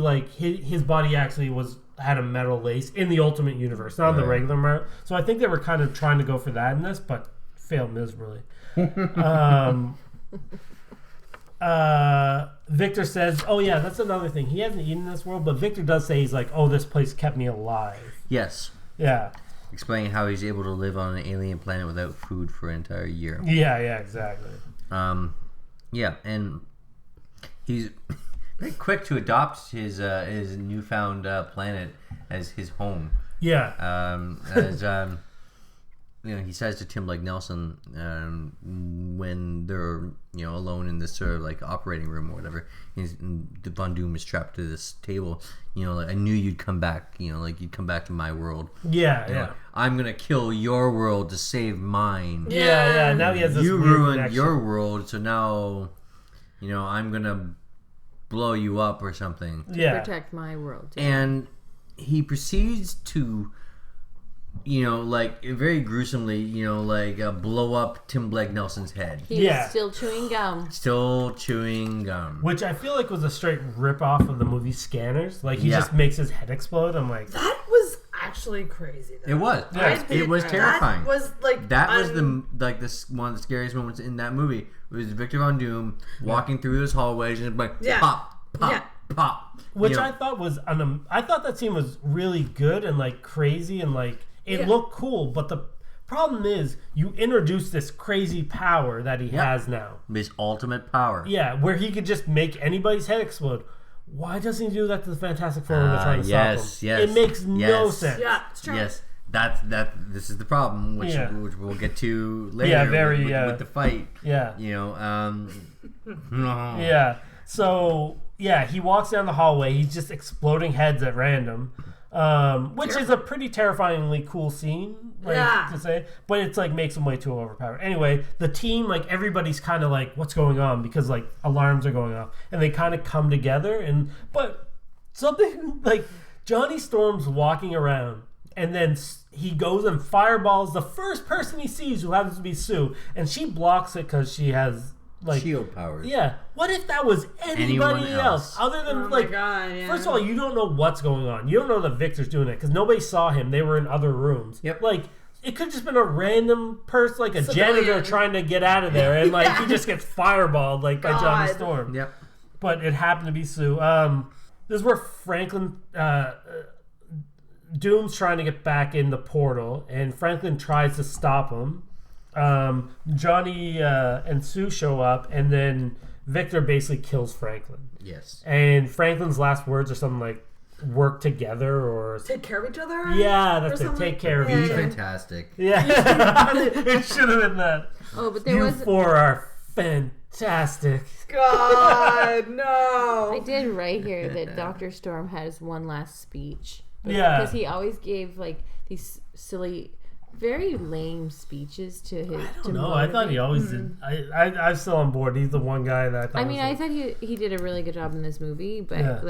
his body actually had a metal lace in the Ultimate Universe, not in the regular Marvel. So I think they were kind of trying to go for that in this, but failed miserably. Victor says, oh yeah, that's another thing. He hasn't eaten in this world, but Victor does say, he's like, oh, this place kept me alive. Yes. Yeah. Explaining how he's able to live on an alien planet without food for an entire year. Yeah, exactly. Yeah, and he's very quick to adopt his newfound planet as his home. Yeah. He says to Tim Blake Nelson when they're alone in this sort of like operating room or whatever, Von Doom is trapped to this table. Like, I knew you'd come back. Like, you'd come back to my world. Yeah. I'm gonna kill your world to save mine. Yeah. Now he has this. You ruined your world, so now, I'm gonna blow you up or something. To protect my world. And he proceeds to, like very gruesomely, blow up Tim Blake Nelson's head. He was still chewing gum. Which I feel like was a straight rip-off of the movie Scanners. Like, he just makes his head explode. I'm like... That was actually crazy, though. It was. Yeah. It was terrifying. That was, like... That was one of the scariest moments in that movie. It was Victor Von Doom walking through those hallways and like, pop, pop. Which I thought was... I thought that scene was really good and, like, crazy and, like... It looked cool, but the problem is you introduce this crazy power that he has now. His ultimate power. Yeah, where he could just make anybody's head explode. Why doesn't he do that to the Fantastic Four when they're trying to stop him? Yes. It makes no sense. Yeah, it's true. Yes. This is the problem, which we'll get to later. Yeah, with the fight. Yeah. Yeah. So he walks down the hallway. He's just exploding heads at random. Which is a pretty terrifyingly cool scene, to say, but it's like makes him way too overpowered. Anyway, the team, like everybody's kind of like, what's going on? Because like alarms are going off, and they kind of come together. But something like Johnny Storm's walking around, and then he goes and fireballs the first person he sees, who happens to be Sue, and she blocks it because she has like shield powers. Yeah. What if that was anybody else other than first of all, you don't know what's going on. You don't know that Victor's doing it because nobody saw him. They were in other rooms. Yep. Like, it could have just been a random person, like a janitor trying to get out of there, and like he just gets fireballed by Johnny Storm. Yep. But it happened to be Sue. This is where Franklin Doom's trying to get back in the portal, and Franklin tries to stop him. Johnny and Sue show up, and then Victor basically kills Franklin. Yes. And Franklin's last words are something like, work together, or... Take care of each other? Yeah, that's it. Take care of each other. Fantastic. Yeah. It should have been that. Oh, but there was... You four are fantastic. God, no. I did write here that Dr. Storm has one last speech. Yeah. Because he always gave, like, these silly... very lame speeches to his. I don't know. I thought he always did. I'm still on board. He's the one guy that I thought. I thought he did a really good job in this movie, but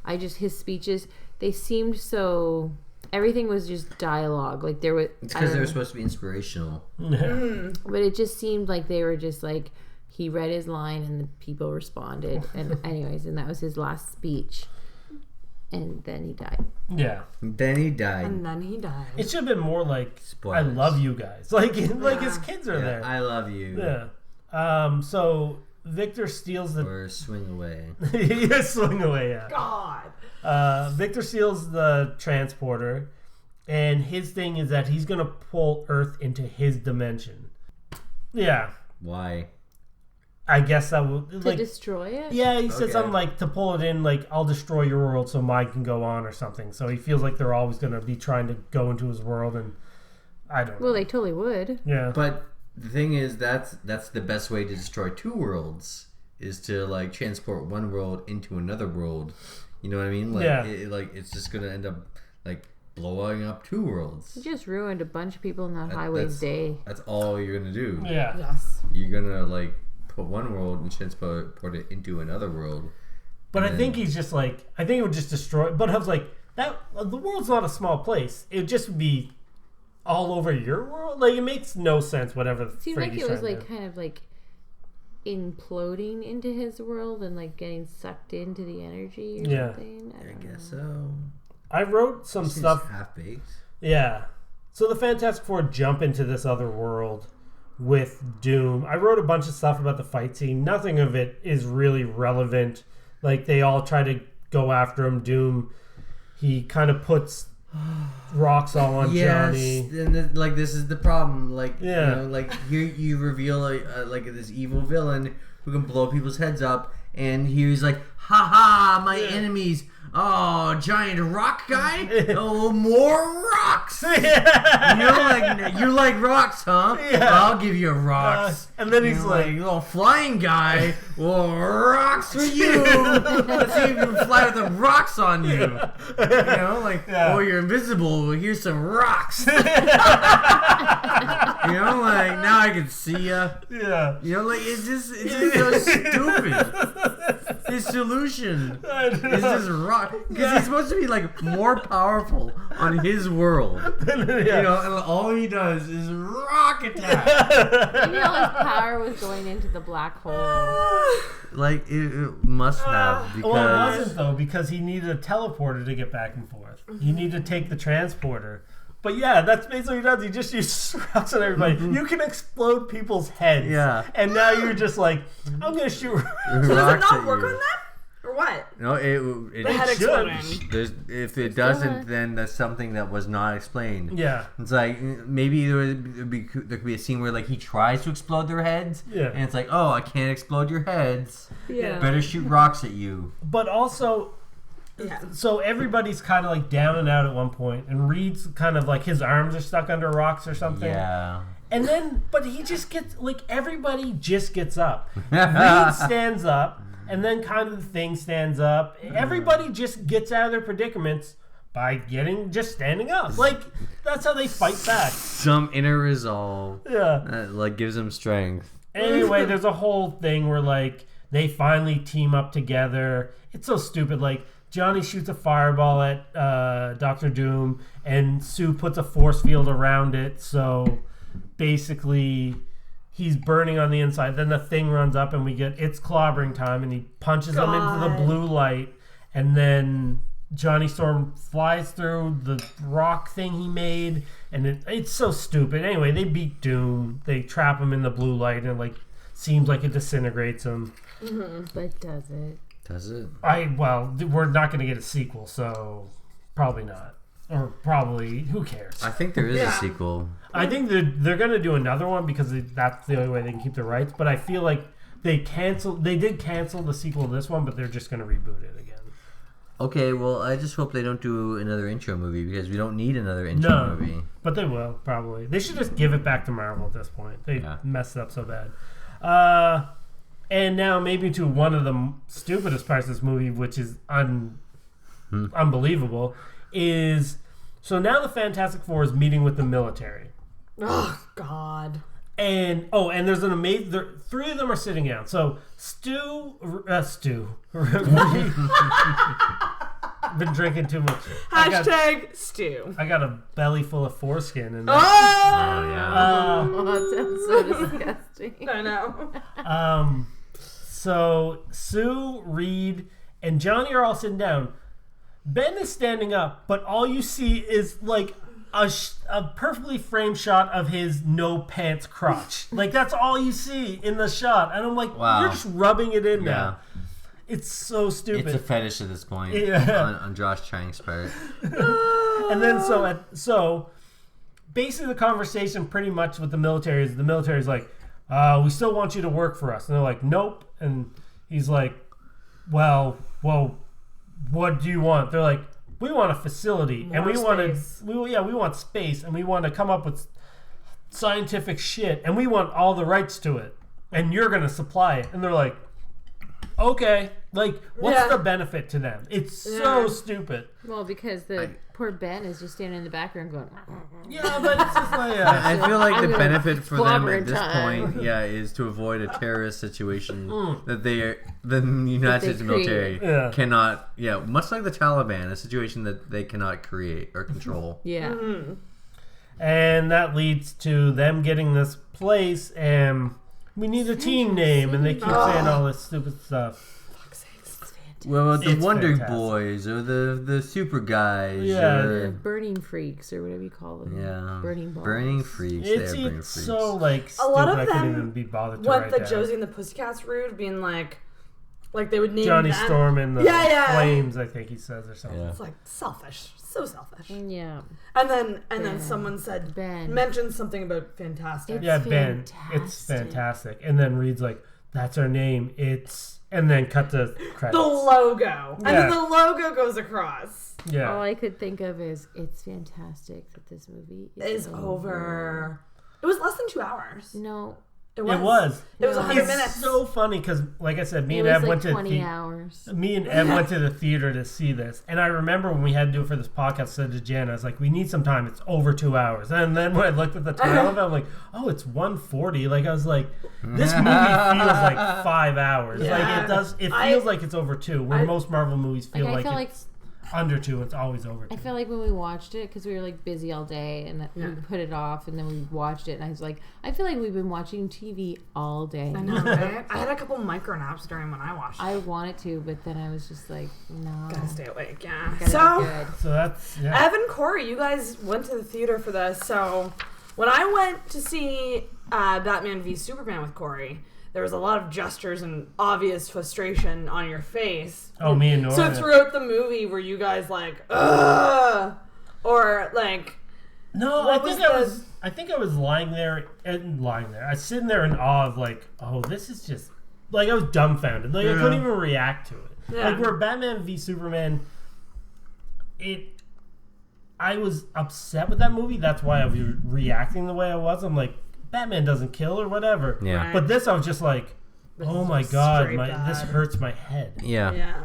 his speeches, they seemed so. Everything was just dialogue. Like there was. It's because they were supposed to be inspirational. Yeah. But it just seemed like they were just like he read his line and the people responded, and and that was his last speech. And then he died. Yeah. Then he died. And then he died. It should have been more like, spoilers. I love you guys. Like his kids are there. I love you. Yeah. So Victor steals the... Or swing away. Yeah, swing away, yeah. God. Victor steals the transporter, and his thing is that he's going to pull Earth into his dimension. Yeah. Why? I guess that will... To destroy it? Yeah, he said something like, to pull it in, like, I'll destroy your world so mine can go on or something. So he feels like they're always going to be trying to go into his world, and I don't know. Well, they totally would. Yeah. But the thing is, that's the best way to destroy two worlds, is to, like, transport one world into another world. You know what I mean? Like, yeah. It's just going to end up, like, blowing up two worlds. You just ruined a bunch of people in that highway's day. That's all you're going to do. Yeah. Yes. You're going to, like, put one world and transport it into another world. But I think he's just like, I think it would just destroy, but I was like, the world's not a small place. It would just be all over your world. Like, it makes no sense, whatever the Seems frig like he's it was trying like to do. kind of like imploding into his world and like getting sucked into the energy or something. I guess so. I wrote some stuff. Half-baked. Yeah. So the Fantastic Four jump into this other world with Doom. I wrote a bunch of stuff about the fight scene. Nothing of it is really relevant. Like, they all try to go after him. Doom, he kind of puts rocks all on Johnny. And this is the problem. Like, Yeah. you know, like, here you reveal like this evil villain who can blow people's heads up, and he's like, "Ha ha, my enemies! Oh, giant rock guy! Oh, more rocks! You're like rocks, huh? Yeah. I'll give you rocks." And then he's You're like, "Oh, flying guy! Well, rocks for you! Let's see if you can fly with the rocks on you." You know, like, "Oh, you're invisible. Well, here's some rocks." You know, like, now I can see ya. yeah. You know, like, it's just so stupid. His solution is just rock. Because he's supposed to be, like, more powerful on his world. You know, and all he does is rock attack. Maybe all his power was going into the black hole. Like, it must have. Because Well, it wasn't, though, because he needed a teleporter to get back and forth. He needed to take the transporter. But yeah, that's basically what he does. He just uses rocks on everybody. You can explode people's heads. Yeah. And now you're just like, I'm going to shoot. So does it rocks not at work you. on that? Or what? No, it The head should. exploding. if it doesn't, then that's something that was not explained. Yeah. It's like, maybe there could be a scene where, like, he tries to explode their heads. Yeah. And it's like, "Oh, I can't explode your heads. Yeah. Better shoot rocks at you." But also, Yeah. so everybody's kind of like down and out at one point, and Reed's kind of like his arms are stuck under rocks or something. Yeah. And then, but he just gets, like, everybody just gets up. Reed stands up, and then kind of the thing stands up. Everybody just gets out of their predicaments by just standing up. Like, that's how they fight back. Some inner resolve Yeah. that, like, gives them strength. Anyway, there's a whole thing where, like, they finally team up together. It's so stupid. Like, Johnny shoots a fireball at Dr. Doom, and Sue puts a force field around it. So basically, he's burning on the inside. Then the thing runs up, and it's clobbering time, and he punches him into the blue light. And then Johnny Storm flies through the rock thing he made, and it's so stupid. Anyway, they beat Doom. They trap him in the blue light, and it, like, seems like it disintegrates him. But does it? Does it? Well, we're not going to get a sequel, so probably not. Or probably, who cares? I think there is a sequel. I think they're going to do another one because that's the only way they can keep the rights. But I feel like they did cancel the sequel to this one, but they're just going to reboot it again. Okay, well, I just hope they don't do another intro movie, because we don't need another intro movie. But they will, probably. They should just give it back to Marvel at this point. They messed it up so bad. And now maybe to one of the stupidest parts of this movie, which is unbelievable, is... So now the Fantastic Four is meeting with the military. Oh, God. And there's an amazing... Three of them are sitting down. So Stu... Been drinking too much. Hashtag stew. I got a belly full of foreskin. And Oh, yeah. Oh, that sounds so disgusting. I know. So Sue, Reed, and Johnny are all sitting down. Ben is standing up, but all you see is, like, a perfectly framed shot of his no pants crotch. Like, that's all you see in the shot. And I'm like, wow. You're just rubbing it in now. It's so stupid. It's a fetish at this point on Josh Chang's part. And then so basically the conversation pretty much with the military is like, we still want you to work for us. And they're like, nope. And he's like, well, what do you want? They're like, we want a facility, and we want space, and we want to come up with scientific shit, and we want all the rights to it, and you're going to supply it. And they're like, okay, like, what's the benefit to them? It's so stupid. Well, because poor Ben is just standing in the background going, yeah, but it's just like, I feel like the benefit for them at this point, is to avoid a terrorist situation that the United States military cannot, much like the Taliban, a situation that they cannot create or control. Yeah. Mm-hmm. And that leads to them getting this place, and we need a team name, and they keep saying all this stupid stuff. Well, the Wonder Boys or the Super Guys, or the Burning Freaks or whatever you call them. Yeah, Burning Balls. Burning Freaks. It's so like stupid. A lot of I them couldn't even be bothered to went write the down. Josie and the Pussycats route, being like they would name Johnny them. Storm and the Flames, I think he says, or something. Yeah. It's like selfish, so selfish. Yeah. And then someone said mentioned something about Fantastic. Ben. It's fantastic. And then Reed's like, that's our name. And then cut the credits. The logo. And then the logo goes across. Yeah. All I could think of is, it's fantastic that this movie is over. It was less than 2 hours. No. It was 100 minutes. It's so funny because, like I said, me and Ev went to 20 hours. Me and Ev went to the theater to see this, and I remember when we had to do it for this podcast. I said to Jen, I was like, "We need some time. It's over 2 hours." And then when I looked at the time of it, I'm like, "Oh, it's 1:40." Like I was like, "This movie feels like 5 hours. Yeah. Like it does. It feels like it's over 2. Where most Marvel movies feel like it's under 2. It's always over 2. I feel like when we watched it, because we were like busy all day, and we put it off, and then we watched it, and I was like, I feel like we've been watching TV all day. I know, right? I had a couple micro naps during when I watched it. I wanted to, but then I was just like, no. Gotta stay awake, yeah. So that's Evan, Corey, you guys went to the theater for this. So when I went to see Batman v Superman with Corey, there was a lot of gestures and obvious frustration on your face. Oh, me and Nora. So throughout the movie, were you guys like, ugh? Or like... No, I think I was lying there. I was sitting there in awe of like, oh, this is just... Like, I was dumbfounded. Like, I couldn't even react to it. Yeah. Like, where Batman v Superman, I was upset with that movie. That's why I was reacting the way I was. I'm like, Batman doesn't kill or whatever. Yeah. Right. But this, I was just like, oh my god, this hurts my head. Yeah.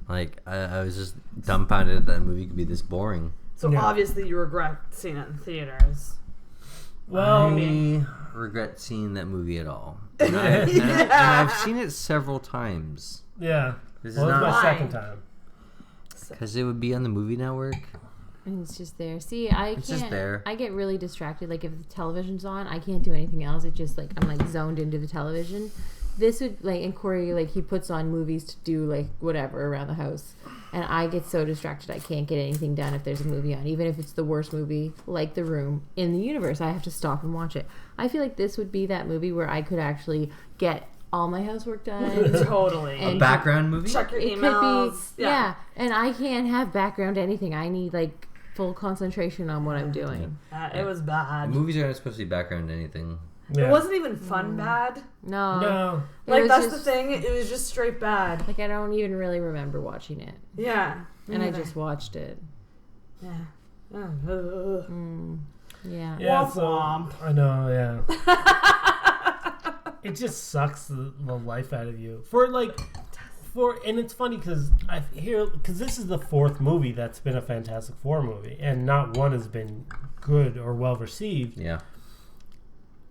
Like, I was just dumbfounded that that movie could be this boring. So obviously you regret seeing it in theaters. Well, I regret seeing that movie at all. And I've seen it several times. Yeah. This is my second time. Because it would be on the movie network. And it's just there. See, I can't. It's just there. I get really distracted. Like, if the television's on, I can't do anything else. It's just like I'm like zoned into the television. This would and Corey, like, he puts on movies to do like whatever around the house, and I get so distracted I can't get anything done if there's a movie on, even if it's the worst movie like The Room in the universe. I have to stop and watch it. I feel like this would be that movie where I could actually get all my housework done. Totally. A background movie? Check your emails. It could be, yeah. And I can't have background anything. I need like full concentration on what I'm doing. It was bad. Movies aren't supposed to be background to anything. Yeah. It wasn't even fun bad. No. Like, that's the thing. It was just straight bad. Like, I don't even really remember watching it. Yeah. And I just watched it. Yeah. Yeah. Yeah, so, I know, yeah. It just sucks the life out of you. And it's funny because this is the 4th movie that's been a Fantastic Four movie, and not one has been good or well received. Yeah.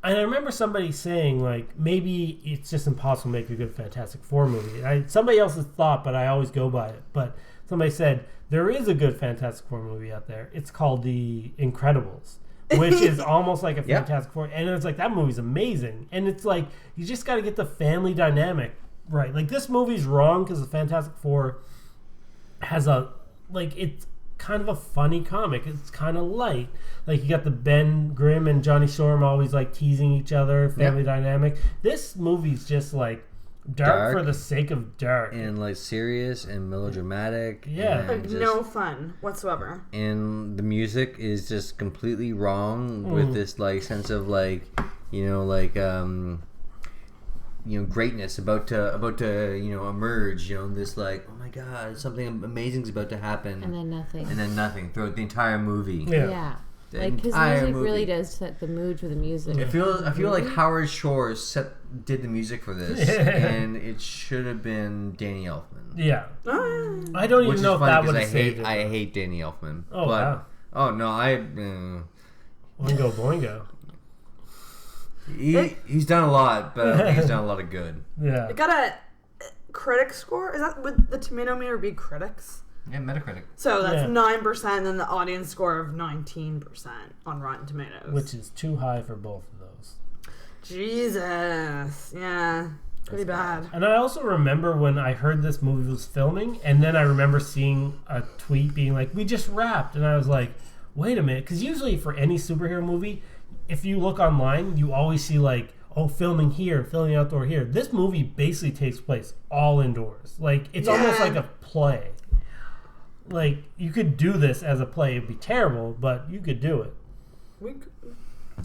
And I remember somebody saying, like, maybe it's just impossible to make a good Fantastic Four movie. Somebody else's thought, but I always go by it. But somebody said, there is a good Fantastic Four movie out there. It's called The Incredibles, which is almost like a Fantastic Four. And it's like, that movie's amazing. And it's like, you just got to get the family dynamic right. Like, this movie's wrong because the Fantastic Four has kind of a funny comic. It's kind of light. Like you got the Ben Grimm and Johnny Storm always like teasing each other, family dynamic. This movie's just like dark for the sake of dark. And like serious and melodramatic. Yeah. And just, no fun whatsoever. And the music is just completely wrong with this like sense of like, greatness about to emerge, this like, oh my god, something amazing's about to happen. And then nothing. Throughout the entire movie. Yeah. Like his music really does set the mood for the music. I feel like Howard Shore did the music for this, and it should have been Danny Elfman. Yeah. I don't even know if that would have saved it. I hate Danny Elfman. Oh, wow. Oh no, Boingo Boingo. He's done a lot, but I don't think he's done a lot of good. Yeah. It got a critic score. Is that would the tomato meter be critics? Yeah, Metacritic. So that's 9%, and the audience score of 19% on Rotten Tomatoes. Which is too high for both of those. Jesus. Yeah. Pretty bad. And I also remember when I heard this movie was filming, and then I remember seeing a tweet being like, we just wrapped. And I was like, wait a minute. Because usually for any superhero movie, if you look online, you always see like, oh, filming here, filming outdoor here. This movie basically takes place all indoors. Like, it's almost like a play. Like, you could do this as a play. It'd be terrible, but you could do it.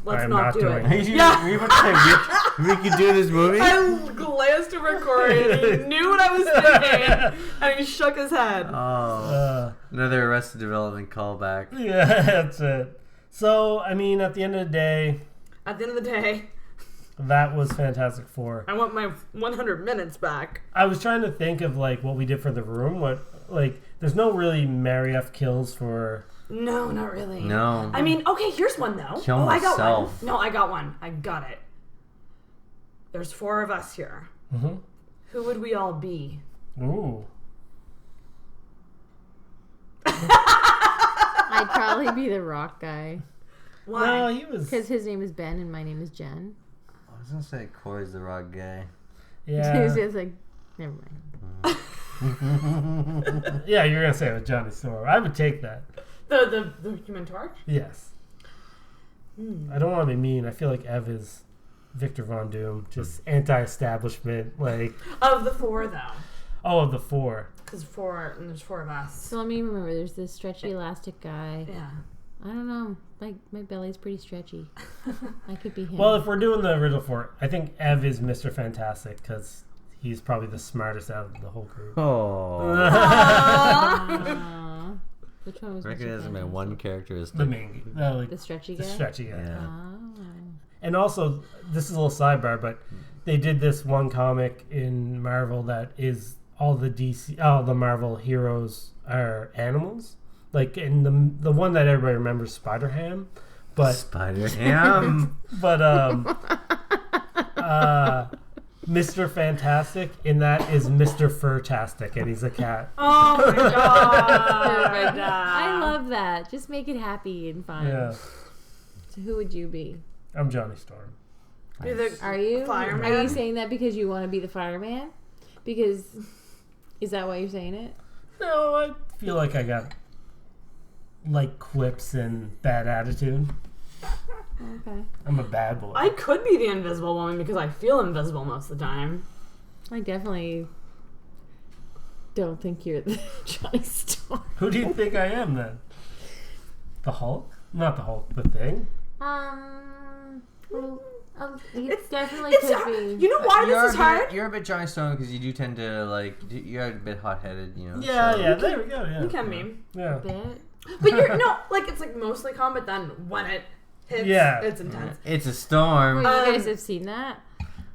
Let's not do it. We could do this movie? I glanced over Corey, and he knew what I was thinking, and he shook his head. Oh. Another Arrested Development callback. Yeah, that's it. So, I mean, at the end of the day... That was Fantastic Four. I want my 100 minutes back. I was trying to think of, like, what we did for The Room. There's no really Mary F. kills for... No, not really. No. I mean, okay, here's one, though. Kill myself. I got one. No, I got one. I got it. There's 4 of us here. Mm-hmm. Who would we all be? Ooh. I'd probably be the rock guy. Why? No, he was... Because his name is Ben and my name is Jen. I was going to say Corey's the rock guy. Yeah. He was just like, never mind. Yeah, you're going to say it with Johnny Storm. I would take that. The Human Torch? Yes. I don't want to be mean. I feel like Ev is Victor Von Doom. Just anti-establishment. Like... Of the 4, though. Oh, of the 4. Because there's 4 of us. So let me remember, there's this stretchy elastic guy. Yeah. I don't know. Like, my belly's pretty stretchy. I could be him. Well, if we're doing the original 4, I think Ev is Mr. Fantastic because he's probably the smartest out of the whole group. Oh. Which one was I recognize my one characteristic. The main guy. the stretchy guy? The stretchy guy. Yeah. Oh. And also, this is a little sidebar, but they did this one comic in Marvel that is all the Marvel heroes are animals. Like in the one that everybody remembers, Spider-Ham, but Spider-Ham. But Mr. Fantastic in that is Mr. Furtastic, and he's a cat. Oh my god! I love that. Just make it happy and fun. Yeah, So who would you be? I'm Johnny Storm. Be the Are you? fireman? Are you saying that because you want to be the fireman? Because is that why you're saying it? No, I feel like I got like quips and bad attitude. Okay. I'm a bad boy. I could be the Invisible Woman because I feel invisible most of the time. I definitely don't think you're the Johnny Storm. Who do you think I am then? The Hulk? Not the Hulk, the Thing? It definitely It's could be. You know why this is hard? You're a bit Johnny Stone because you do tend to you're a bit hot-headed, Yeah, so. yeah, there we go. Yeah, You can be. Yeah. A bit. But you're it's like mostly calm, but then when it hits, Yeah. it's intense. It's a storm. Well, you guys have seen that?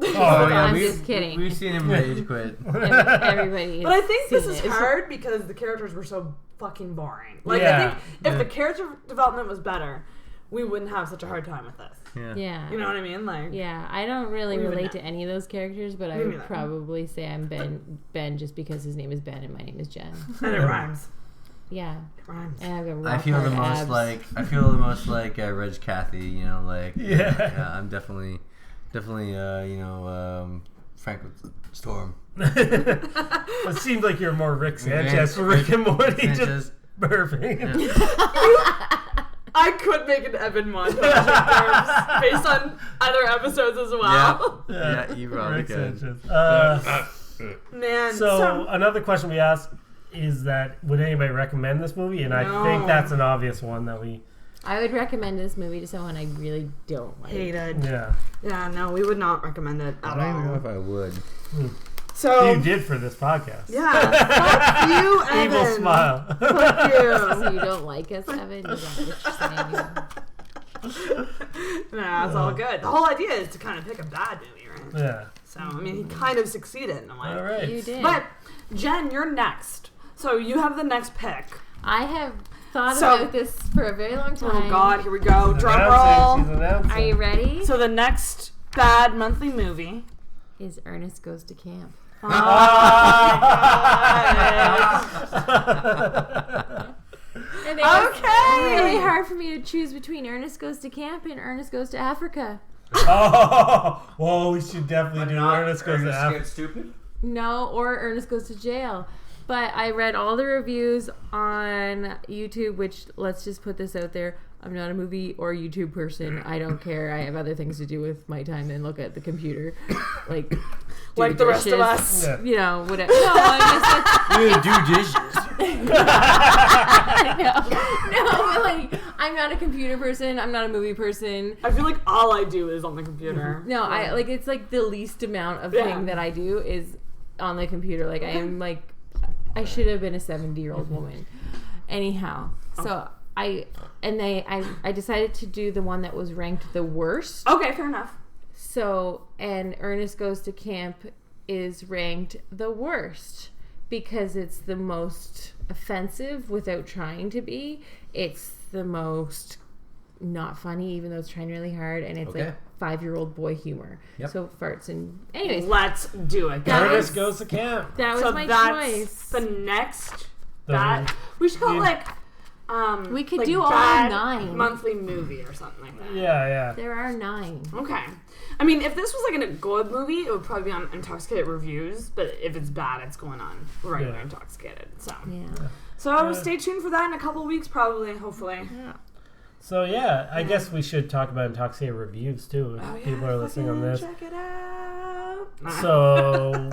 Oh, yeah, I'm we- just kidding. We've seen him rage quit. Everybody. But I think this has is seen it. hard because the characters were so fucking boring. Like Yeah. I think if the character development was better, we wouldn't have such a hard time with this. Yeah. You know what I mean? Like Yeah, I don't really We would relate not. to any of those characters, but I Me would neither. probably say I'm Ben just because his name is Ben and my name is Jen. and it rhymes. Yeah, It rhymes. and I've got I rock feel the hard most abs. like Reg Cathy, Yeah. I'm definitely Frank Storm. It seems like you're more Rick Sanchez for Rick and Morty. Sanchez. Perfect. I could make an Evan montage of burps based on other episodes as well. Yeah, you probably Makes could. sense. Man. So another question we asked is that would anybody recommend this movie? And I think that's an obvious one that we... I would recommend this movie to someone I really don't like. hated. Yeah. Yeah, no, we would not recommend it at I don't even know all. if I would. So You did for this podcast. yeah, fuck you, Evan. Evil smile. Fuck you. So you don't like us, Evan? Is that what you're saying? Nah, it's all good. The whole idea is to kind of pick a bad movie, right? Yeah. So I mean, he kind of succeeded in a way. All right. You did. But Jen, you're next. So you have the next pick. I have thought So- about this for a very long time. Oh God, here we go. Drum Announcing, she's roll. announcing. Are you ready? So the next bad monthly movie. Is Ernest Goes to Camp. Oh, And it was Okay. really hard for me to choose between Ernest Goes to Camp and Ernest Goes to Africa. Oh, well, we should definitely do Ernest Goes to Ernest Africa. Gets Stupid? No, or Ernest Goes to Jail. But I read all the reviews on YouTube, which, let's just put this out there, I'm not a movie or YouTube person. I don't care. I have other things to do with my time than look at the computer. Like do Like the rest of dishes, us. Yeah. You know, whatever. No, I'm just You do dishes. no, but like, I'm not a computer person. I'm not a movie person. I feel like all I do is on the computer. No, I like it's like the least amount of thing that I do is on the computer. Like I am like I should have been a 70-year-old woman. Anyhow, so I decided to do the one that was ranked the worst. Okay, fair enough. So, and Ernest Goes to Camp is ranked the worst because it's the most offensive without trying to be. It's the most not funny, even though it's trying really hard, and it's like 5-year-old boy humor. Yep. So farts and anyways, Let's do it. That Ernest was- Goes to Camp. that was So my that's choice. the next The- bad. We should call it you- like We could like do all bad 9. monthly movie or something like that. Yeah. There are 9. Okay. I mean, if this was like a good movie, it would probably be on Intoxicated Reviews. But if it's bad, it's going on regular Yeah. Intoxicated. So, Yeah. stay tuned for that in a couple of weeks, probably, hopefully. So, yeah, I guess we should talk about Intoxicated Reviews, too, if Oh, yeah, people are listening on this. Check it out. So,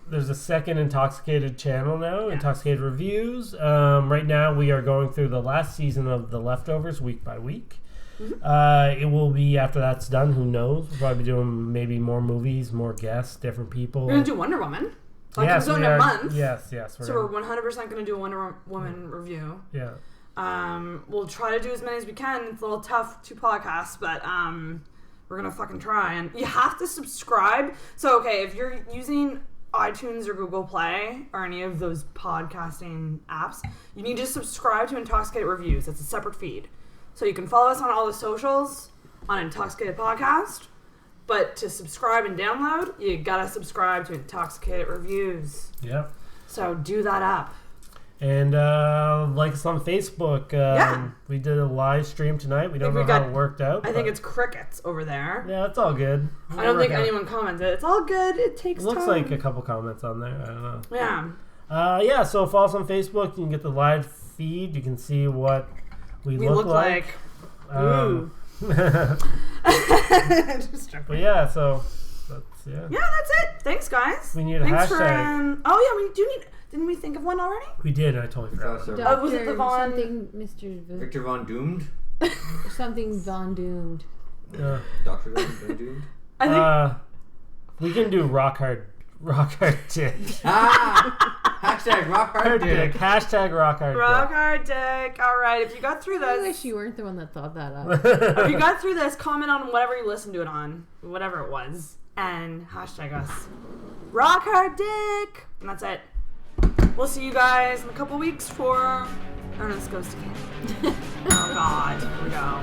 there's a second Intoxicated channel now, Intoxicated Reviews. Right now, we are going through the last season of The Leftovers week by week. It will be, after that's done, who knows? We'll probably be doing maybe more movies, more guests, different people. We're gonna do Wonder Woman. Like Yes, comes out we in a are. month. Yes. So we're 100% gonna do a Wonder Woman review. Yeah. We'll try to do as many as we can. It's a little tough, 2 podcasts, but we're gonna fucking try. And you have to subscribe. So okay, if you're using iTunes or Google Play or any of those podcasting apps, you need to subscribe to Intoxicated Reviews. It's a separate feed. So you can follow us on all the socials on Intoxicated Podcast, but to subscribe and download, you gotta subscribe to Intoxicated Reviews. Yep. So do that up. And like us on Facebook. We did a live stream tonight. We don't know how it worked out. I think it's crickets over there. Yeah, it's all good. I don't think anyone commented. It's all good. It takes It looks time. like a couple comments on there. I don't know. Yeah. So follow us on Facebook. You can get the live feed. You can see what we We look like. Ooh. But yeah, so that's Yeah, that's it. Thanks, guys. We need a Thanks hashtag. For, oh, yeah, we do need... Didn't we think of one already? We did. I totally forgot. Oh, was it the Von... Something, Mr. Victor Von Doomed? Something Von Doomed. Dr. Von Doomed? I think... We can do rock hard dick. Hashtag rock hard dick. Hashtag rock hard Rock dick. hard dick. All right, if you got through I this... wish you weren't the one that thought that up. If you got through this, comment on whatever you listened to it on. Whatever it was. And hashtag us. Rock hard dick. And that's it. We'll see you guys in a couple weeks for Ernest Goes to Camp. Oh, God. Here we go.